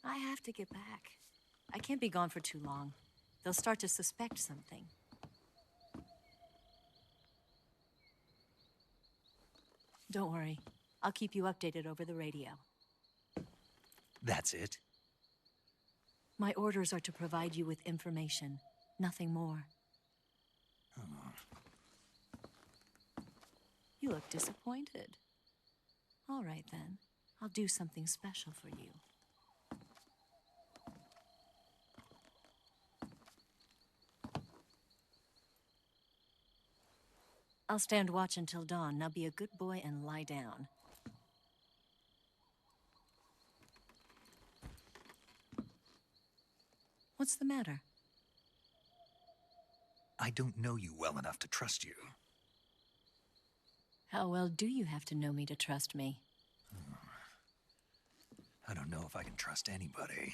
I have to get back. I can't be gone for too long. They'll start to suspect something. Don't worry. I'll keep you updated over the radio. That's it? My orders are to provide you with information, nothing more. You look disappointed. All right, then. I'll do something special for you. I'll stand watch until dawn. Now be a good boy and lie down. What's the matter? I don't know you well enough to trust you. How well do you have to know me to trust me? I don't know if I can trust anybody.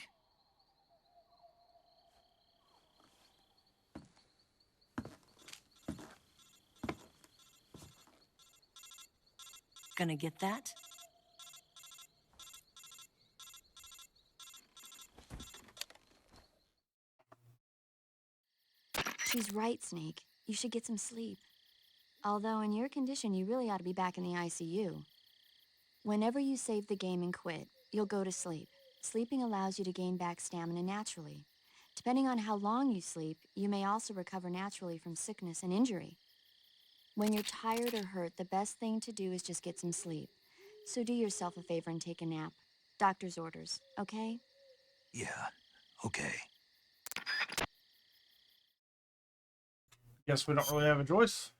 Gonna get that? She's right, Snake. You should get some sleep. Although in your condition, you really ought to be back in the ICU. Whenever you save the game and quit, you'll go to sleep. Sleeping allows you to gain back stamina naturally. Depending on how long you sleep, you may also recover naturally from sickness and injury. When you're tired or hurt, the best thing to do is just get some sleep. So do yourself a favor and take a nap. Doctor's orders, okay? Yeah, okay. Guess we don't really have a choice.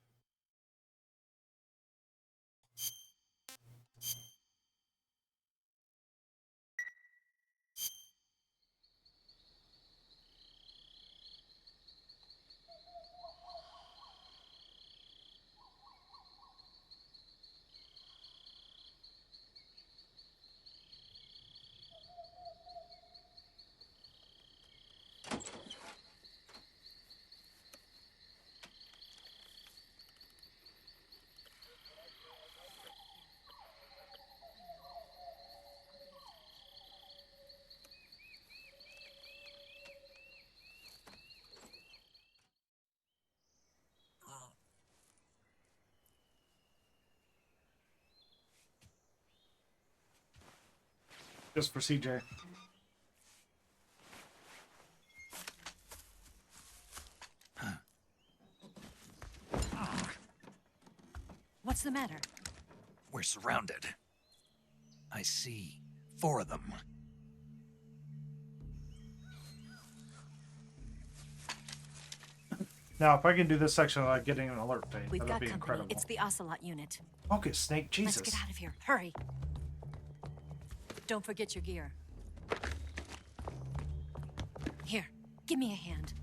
Just for CJ. What's the matter? We're surrounded. I see 4 of them. Now, if I can do this section without getting an alert ping, We've that'll got be company. incredible. It's the Ocelot unit. Focus, Snake, Jesus. Let's get out of here. Hurry. Don't forget your gear. Here, give me a hand.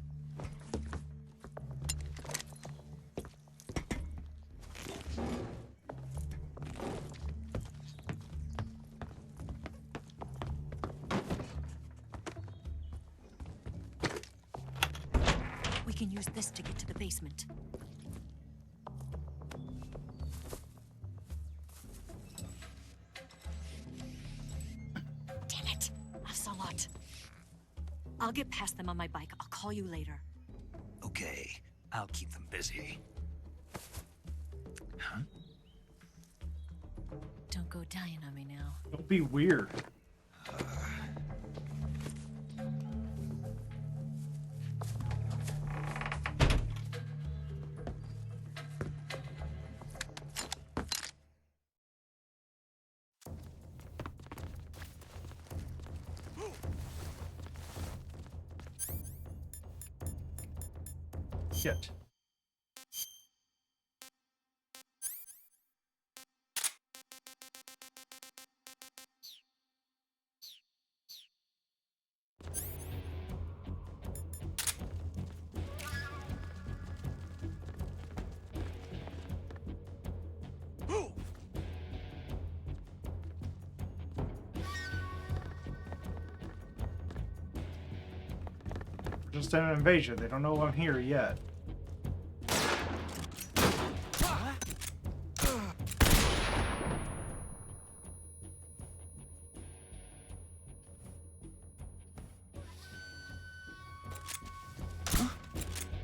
We can use this to get to the basement. Damn it, Ocelot. I'll get past them on my bike. I'll call you later. Okay, I'll keep them busy. Huh? Don't go dying on me now. Don't be weird. Shit. Just an invasion. They don't know I'm here yet.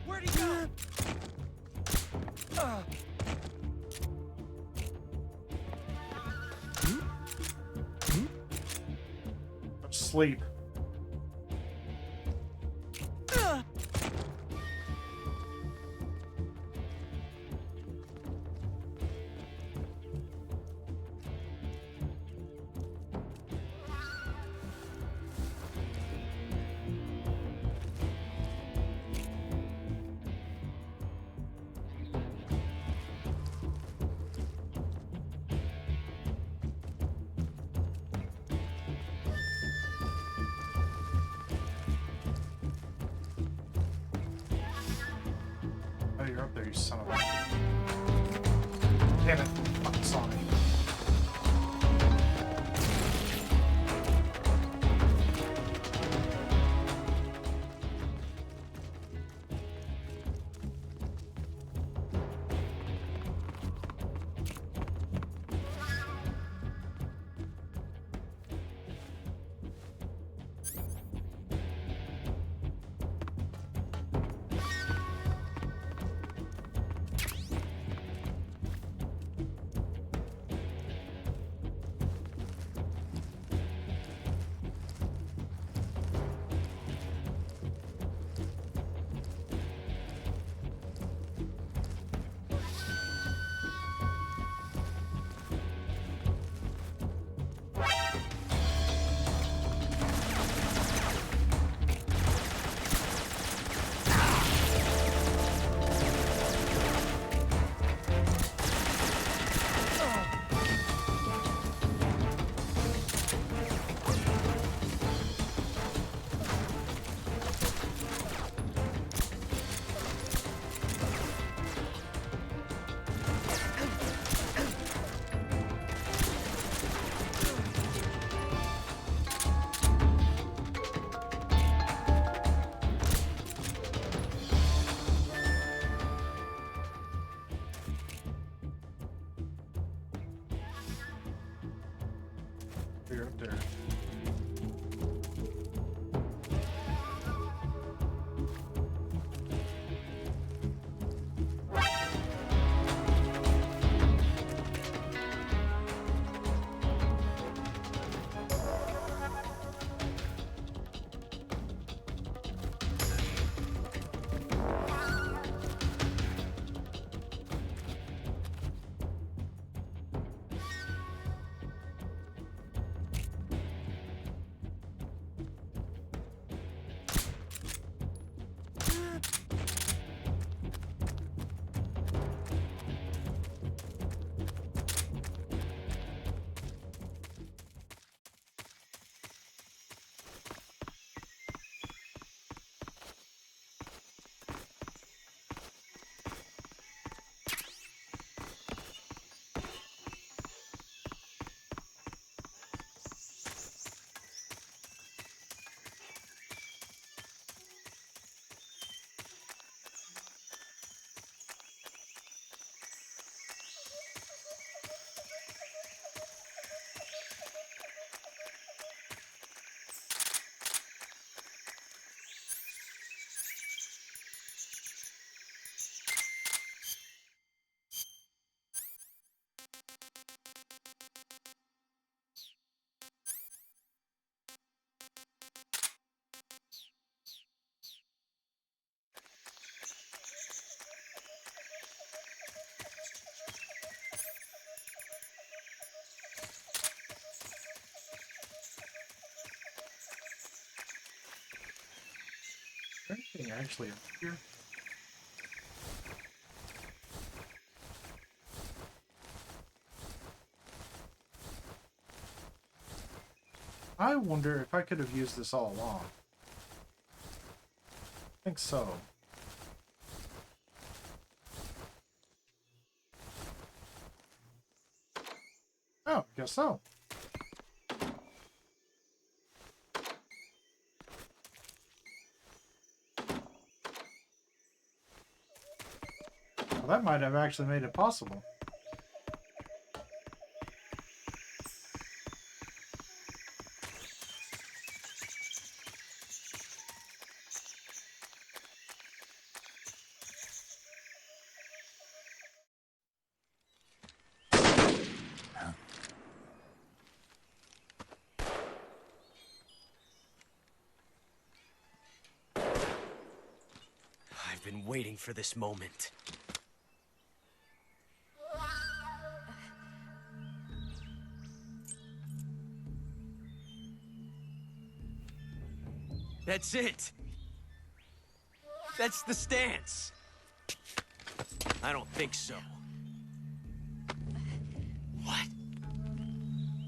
Where'd he go? Sleep. Oh, you're up there, you son of a... Damn it. Fucking saw me. You're up there. Anything actually up here? I wonder if I could have used this all along. I think so. Oh, guess so. Well, that might have actually made it possible. I've been waiting for this moment. That's it! That's the stance! I don't think so. What?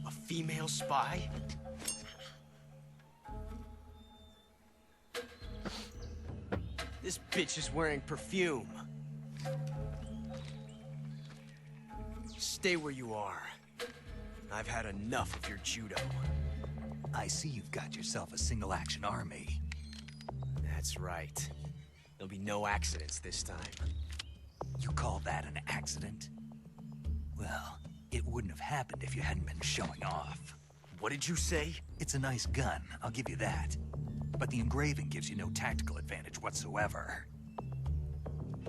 A female spy? This bitch is wearing perfume. Stay where you are. I've had enough of your judo. I see you've got yourself a single-action army. That's right. There'll be no accidents this time. You call that an accident? Well, it wouldn't have happened if you hadn't been showing off. What did you say? It's a nice gun, I'll give you that. But the engraving gives you no tactical advantage whatsoever.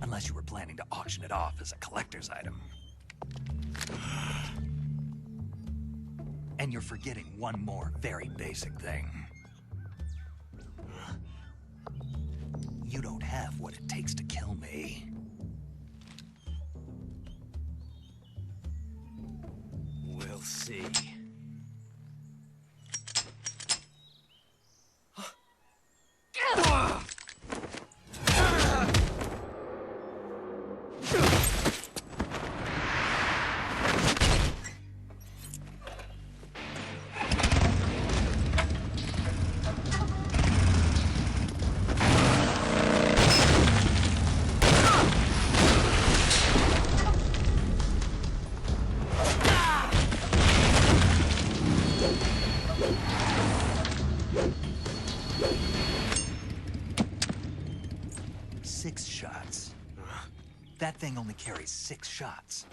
Unless you were planning to auction it off as a collector's item. And you're forgetting one more very basic thing. You don't have what it takes to kill me. We'll see. That thing only carries 6 shots.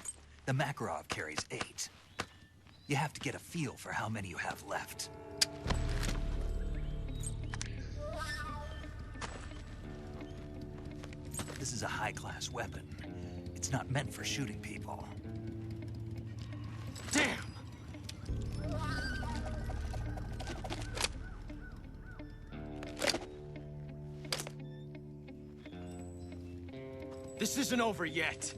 The Makarov carries 8. You have to get a feel for how many you have left. This is a high-class weapon. It's not meant for shooting people. Damn! This isn't over yet.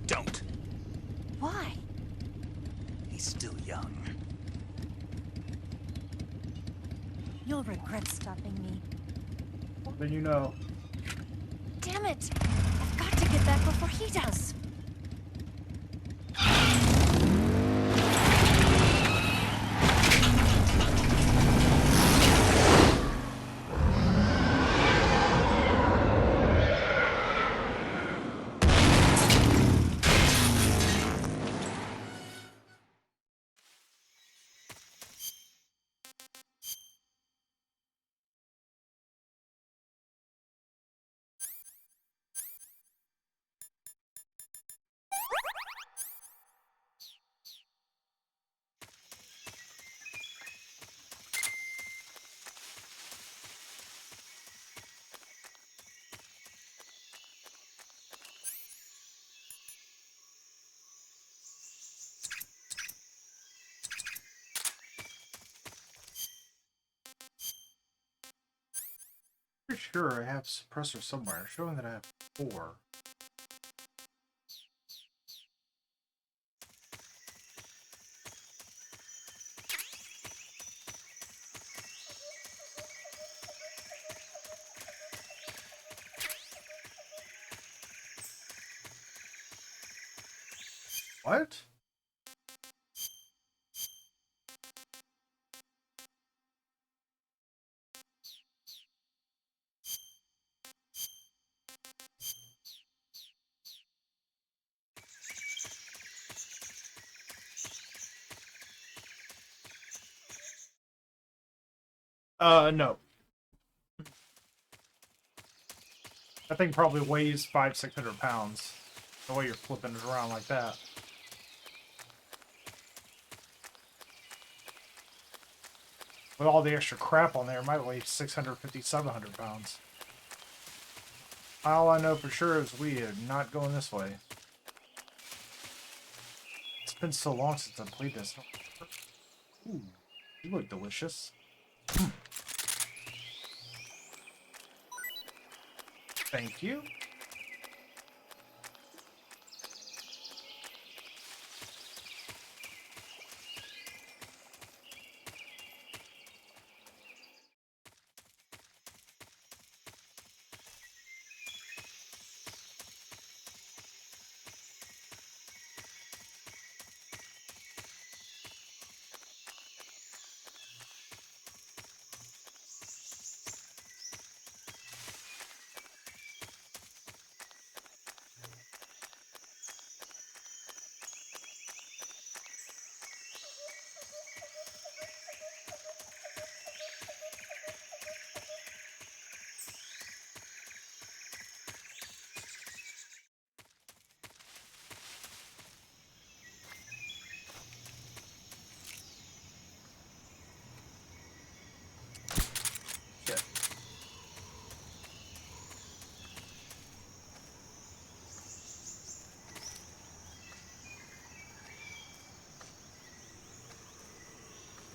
Don't. Why? He's still young. You'll regret stopping me. Well, then you know. Damn it! I've got to get back before he does. Pretty sure I have suppressor somewhere, showing that I have 4. What? No. That thing probably weighs 500-600 pounds. The way you're flipping it around like that. With all the extra crap on there, it might weigh 650-700 pounds. All I know for sure is we are not going this way. It's been so long since I played this. Ooh, you look delicious. Thank you.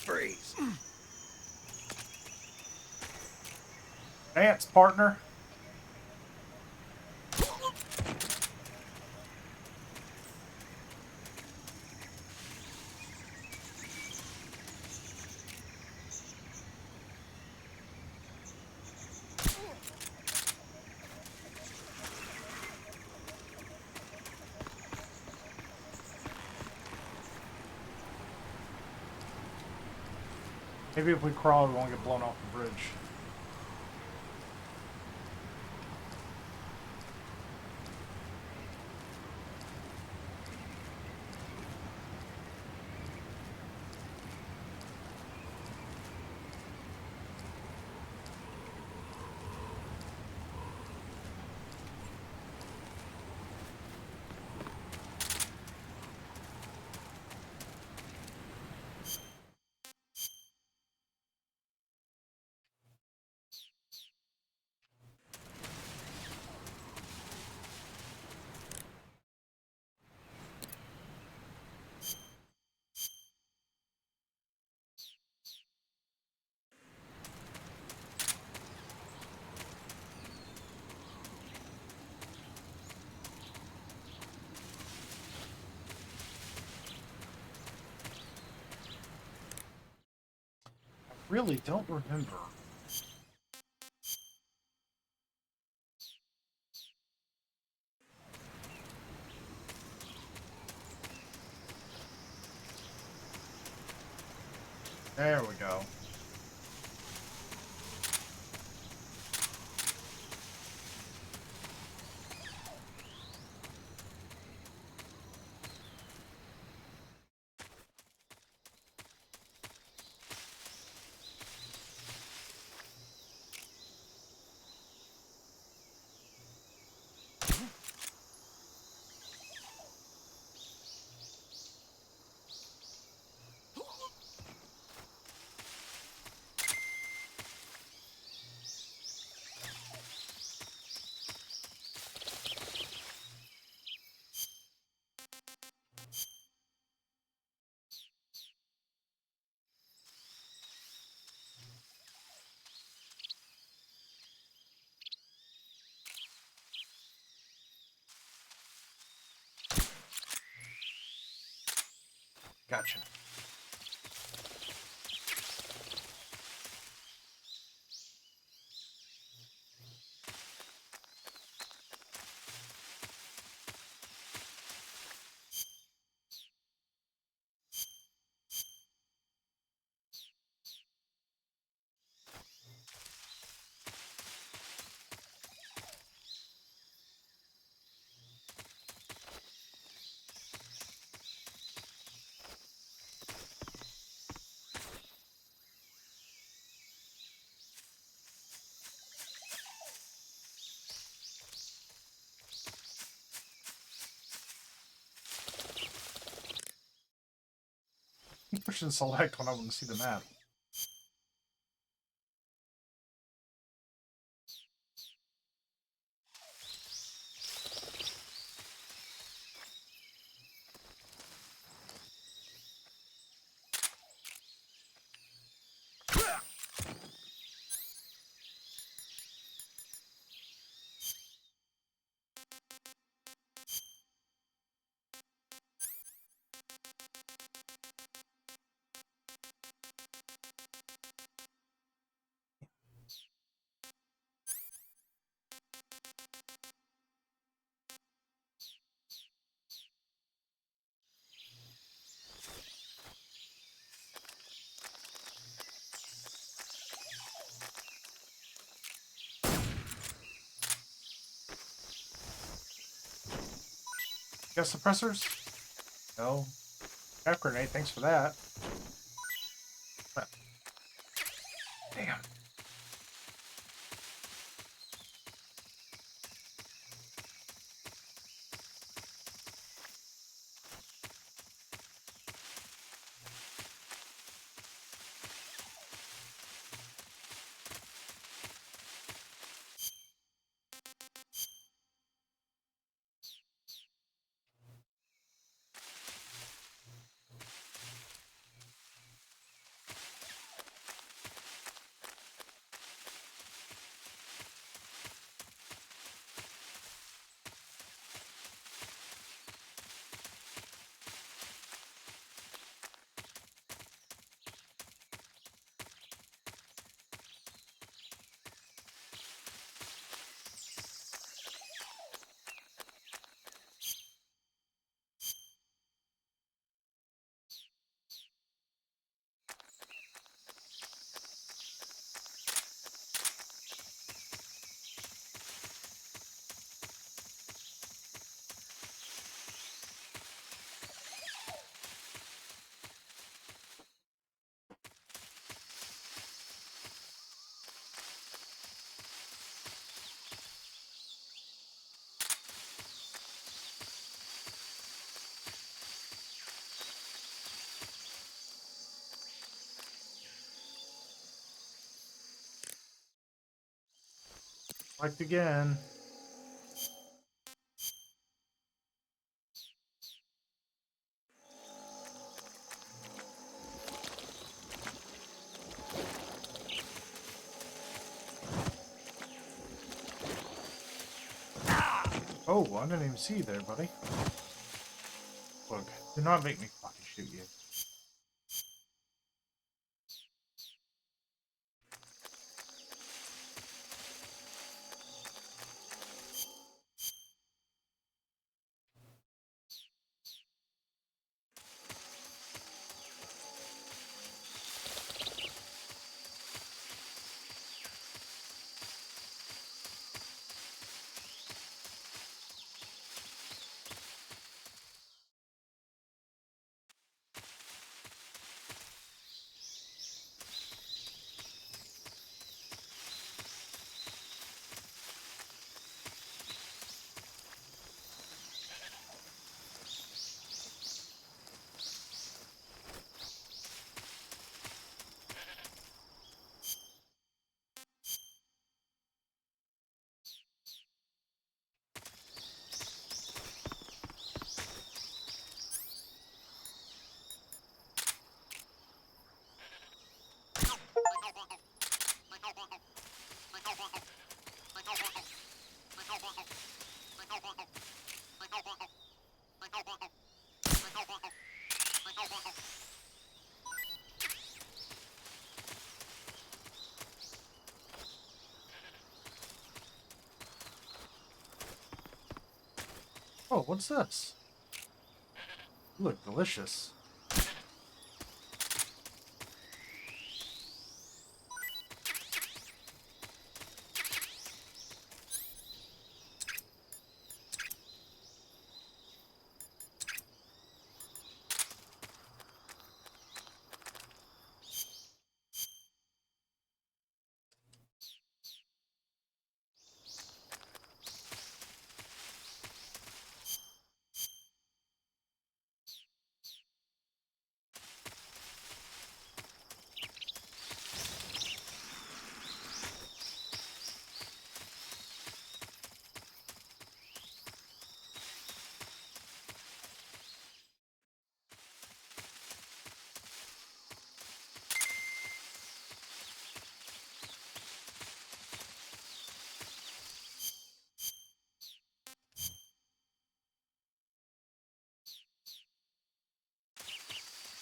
Freeze. Dance, partner. Maybe if we crawl, we won't get blown off the bridge. Really don't remember. There we go. Gotcha. option select when I want to see the map. Gas suppressors? No. Gas grenade, thanks for that. Damn. Select again. Oh, I didn't even see you there, buddy. Look, do not make me fucking shoot you. Oh, what's this? You look delicious.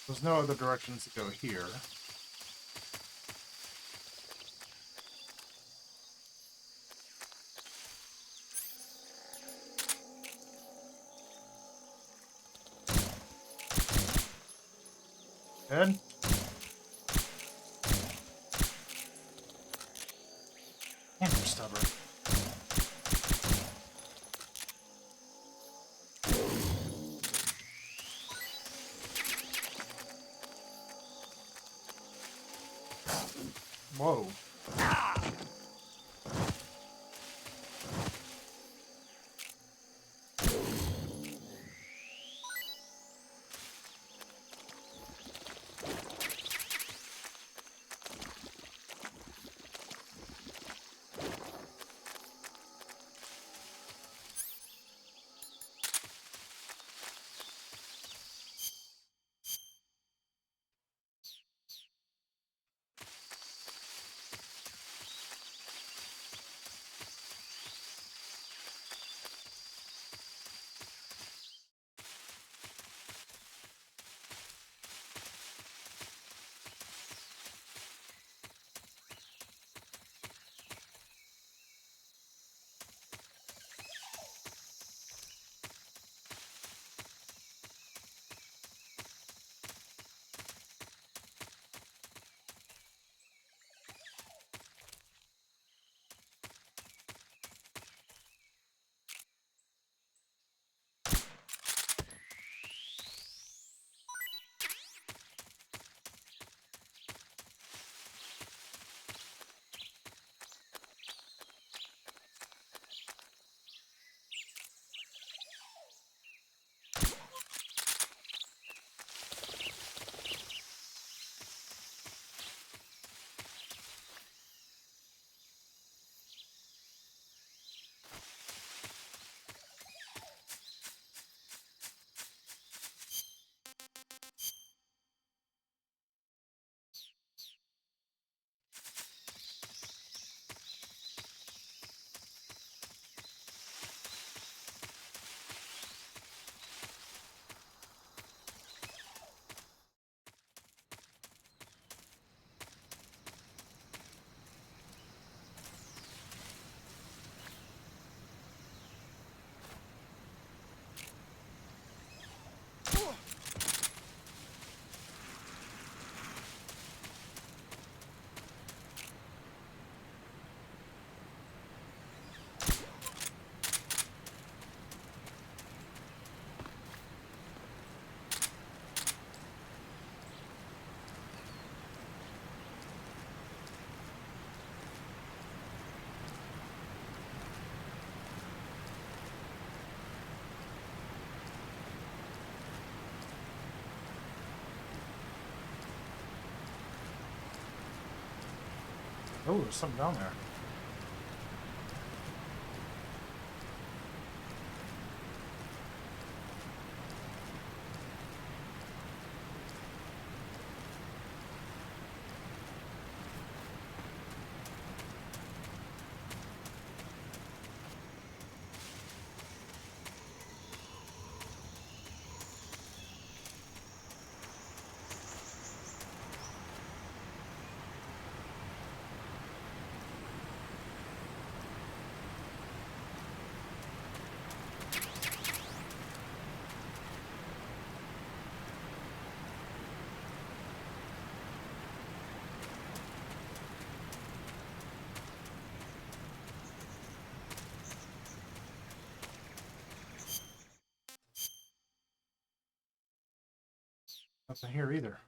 There's no other directions to go here. Dead? And you're stubborn. Whoa. Oh, there's something down there. Nothing here either.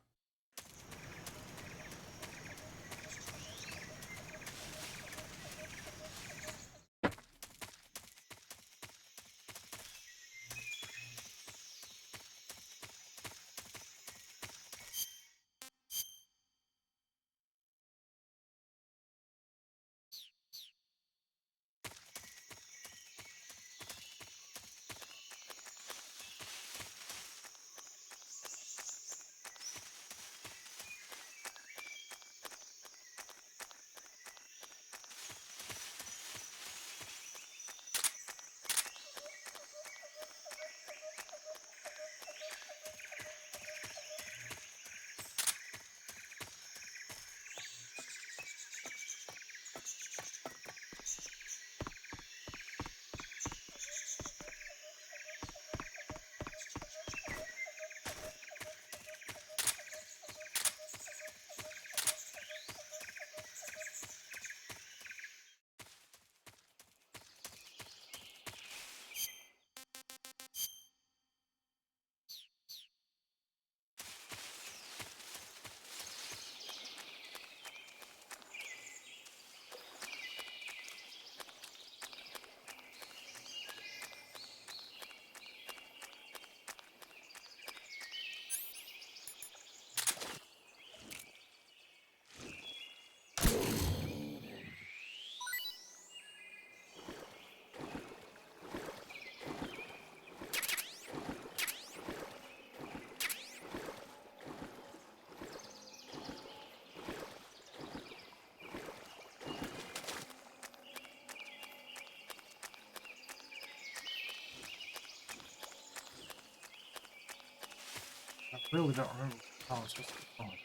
Really don't remember how I was supposed to get going.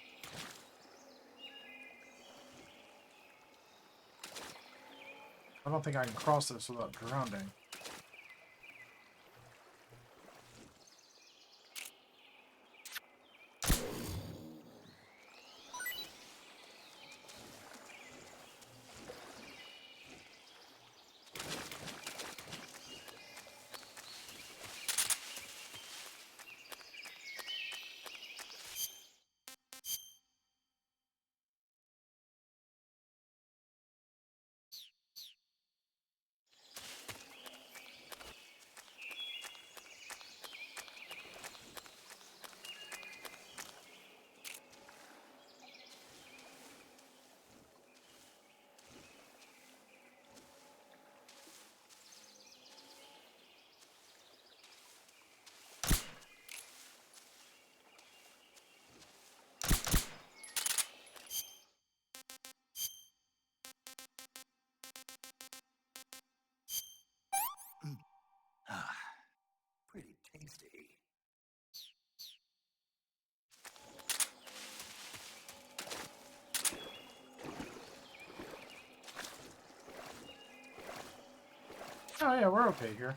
I don't think I can cross this without drowning. Ah, pretty tasty. Oh yeah, we're okay here.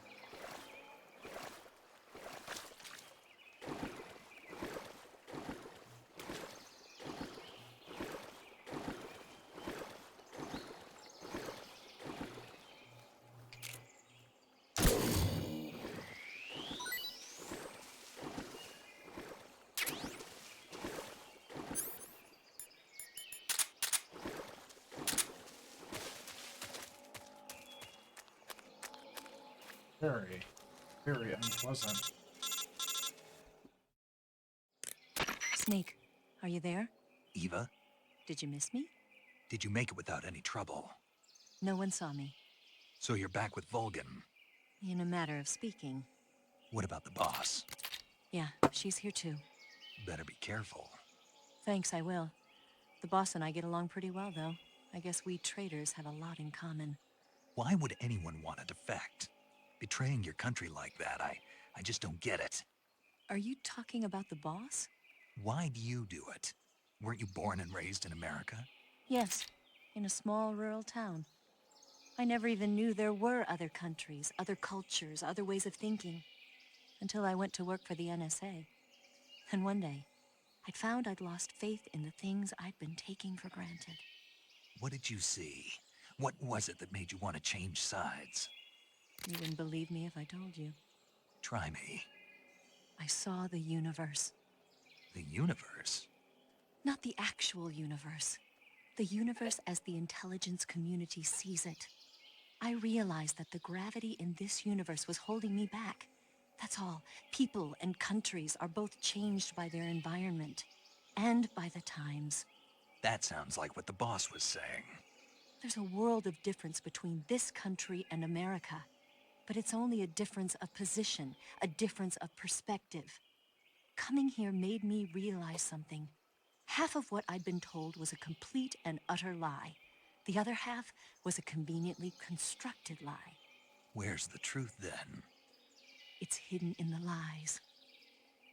Very, very unpleasant. Snake, are you there? Eva, Did you miss me? did you make it without any trouble? No one saw me. So you're back with Vulcan. In a matter of speaking. What about the boss? Yeah, she's here too. Better be careful. Thanks, I will. The boss and I get along pretty well, though. I guess we traitors have a lot in common. Why would anyone want to defect? Betraying your country like that, I just don't get it. Are you talking about the boss? Why do you do it? Weren't you born and raised in America? Yes, in a small rural town. I never even knew there were other countries, other cultures, other ways of thinking. Until I went to work for the NSA. And one day, I'd found I'd lost faith in the things I'd been taking for granted. What did you see? What was it that made you want to change sides? You wouldn't believe me if I told you. Try me. I saw the universe. The universe? Not the actual universe. The universe as the intelligence community sees it. I realized that the gravity in this universe was holding me back. That's all. People and countries are both changed by their environment. And by the times. That sounds like what the boss was saying. There's a world of difference between this country and America. But it's only a difference of position, a difference of perspective. Coming here made me realize something. Half of what I'd been told was a complete and utter lie. The other half was a conveniently constructed lie. Where's the truth then? It's hidden in the lies.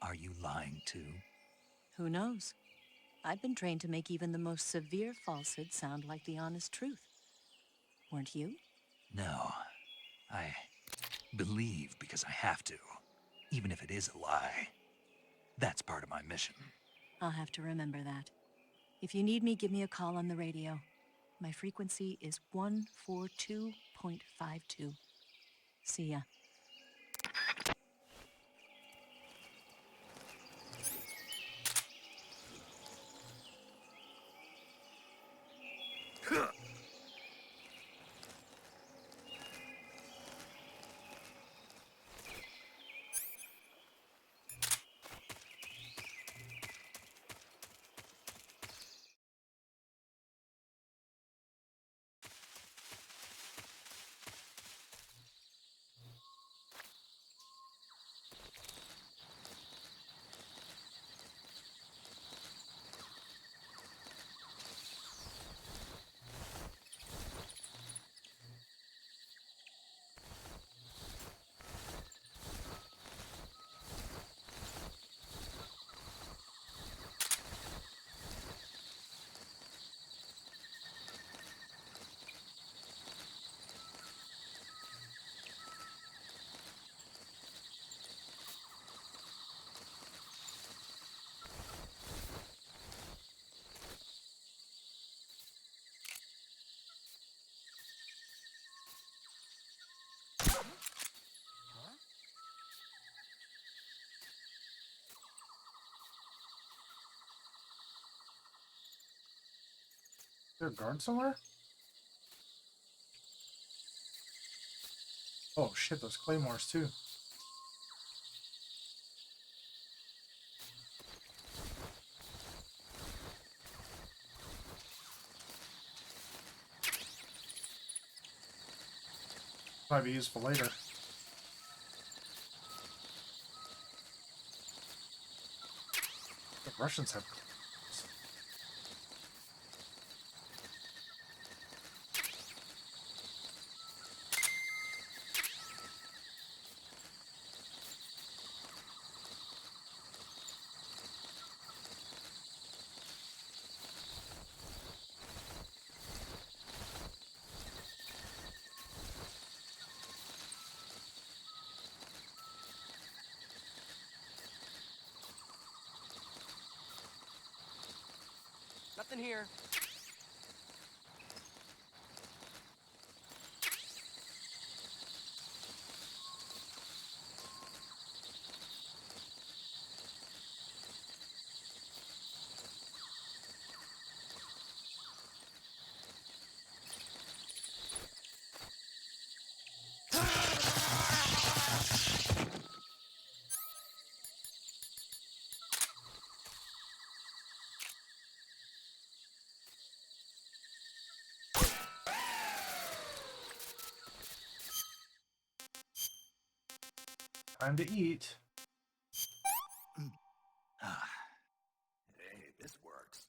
Are you lying too? Who knows? I've been trained to make even the most severe falsehood sound like the honest truth. Weren't you? No. I believe because I have to, even if it is a lie. That's part of my mission. I'll have to remember that. If you need me, give me a call on the radio. My frequency is 142.52. See ya. there a guard somewhere? Oh shit, those claymores too. Might be useful later. The Russians have. Nothing here. Time to eat. Hey, this works.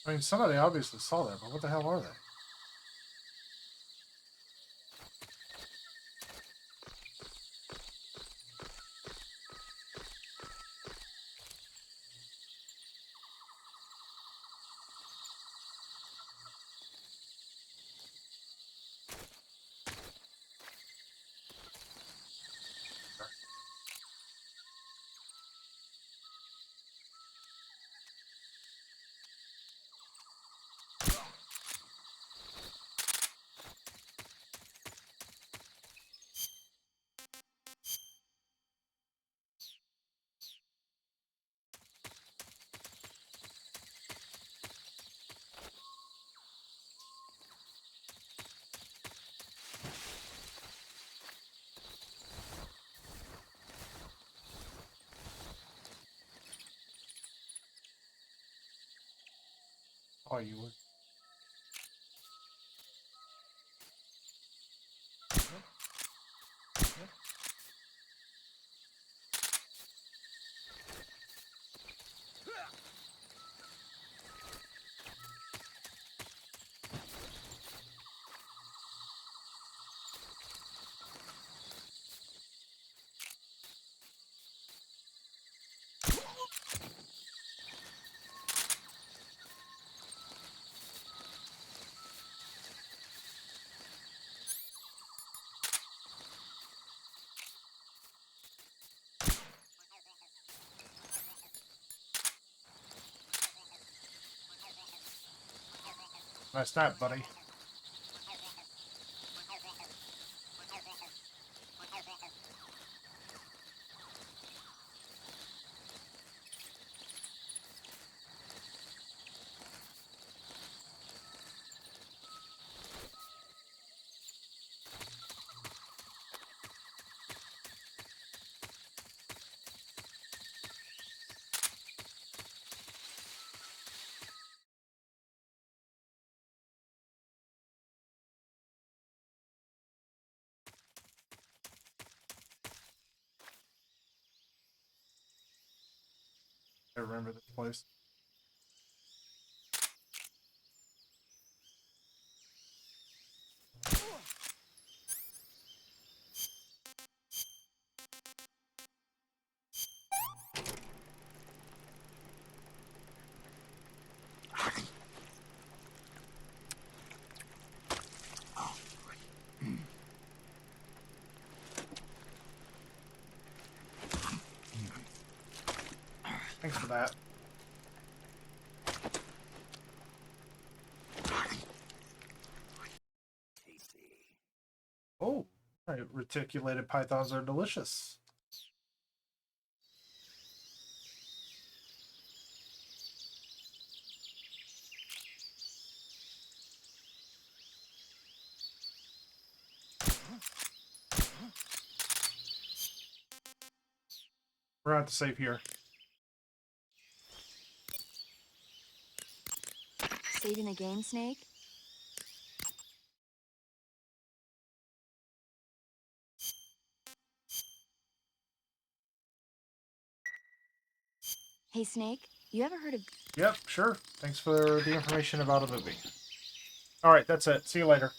I mean, somebody obviously saw that, but what the hell are they? Oh, you would. Nice that, buddy. I remember this place. Thanks for that. Oh, right. Reticulated pythons are delicious. We're at the save here. Saving the game, Snake? Hey, Snake, you ever heard of... Yep, sure. Thanks for the information about a movie. Alright, that's it. See you later.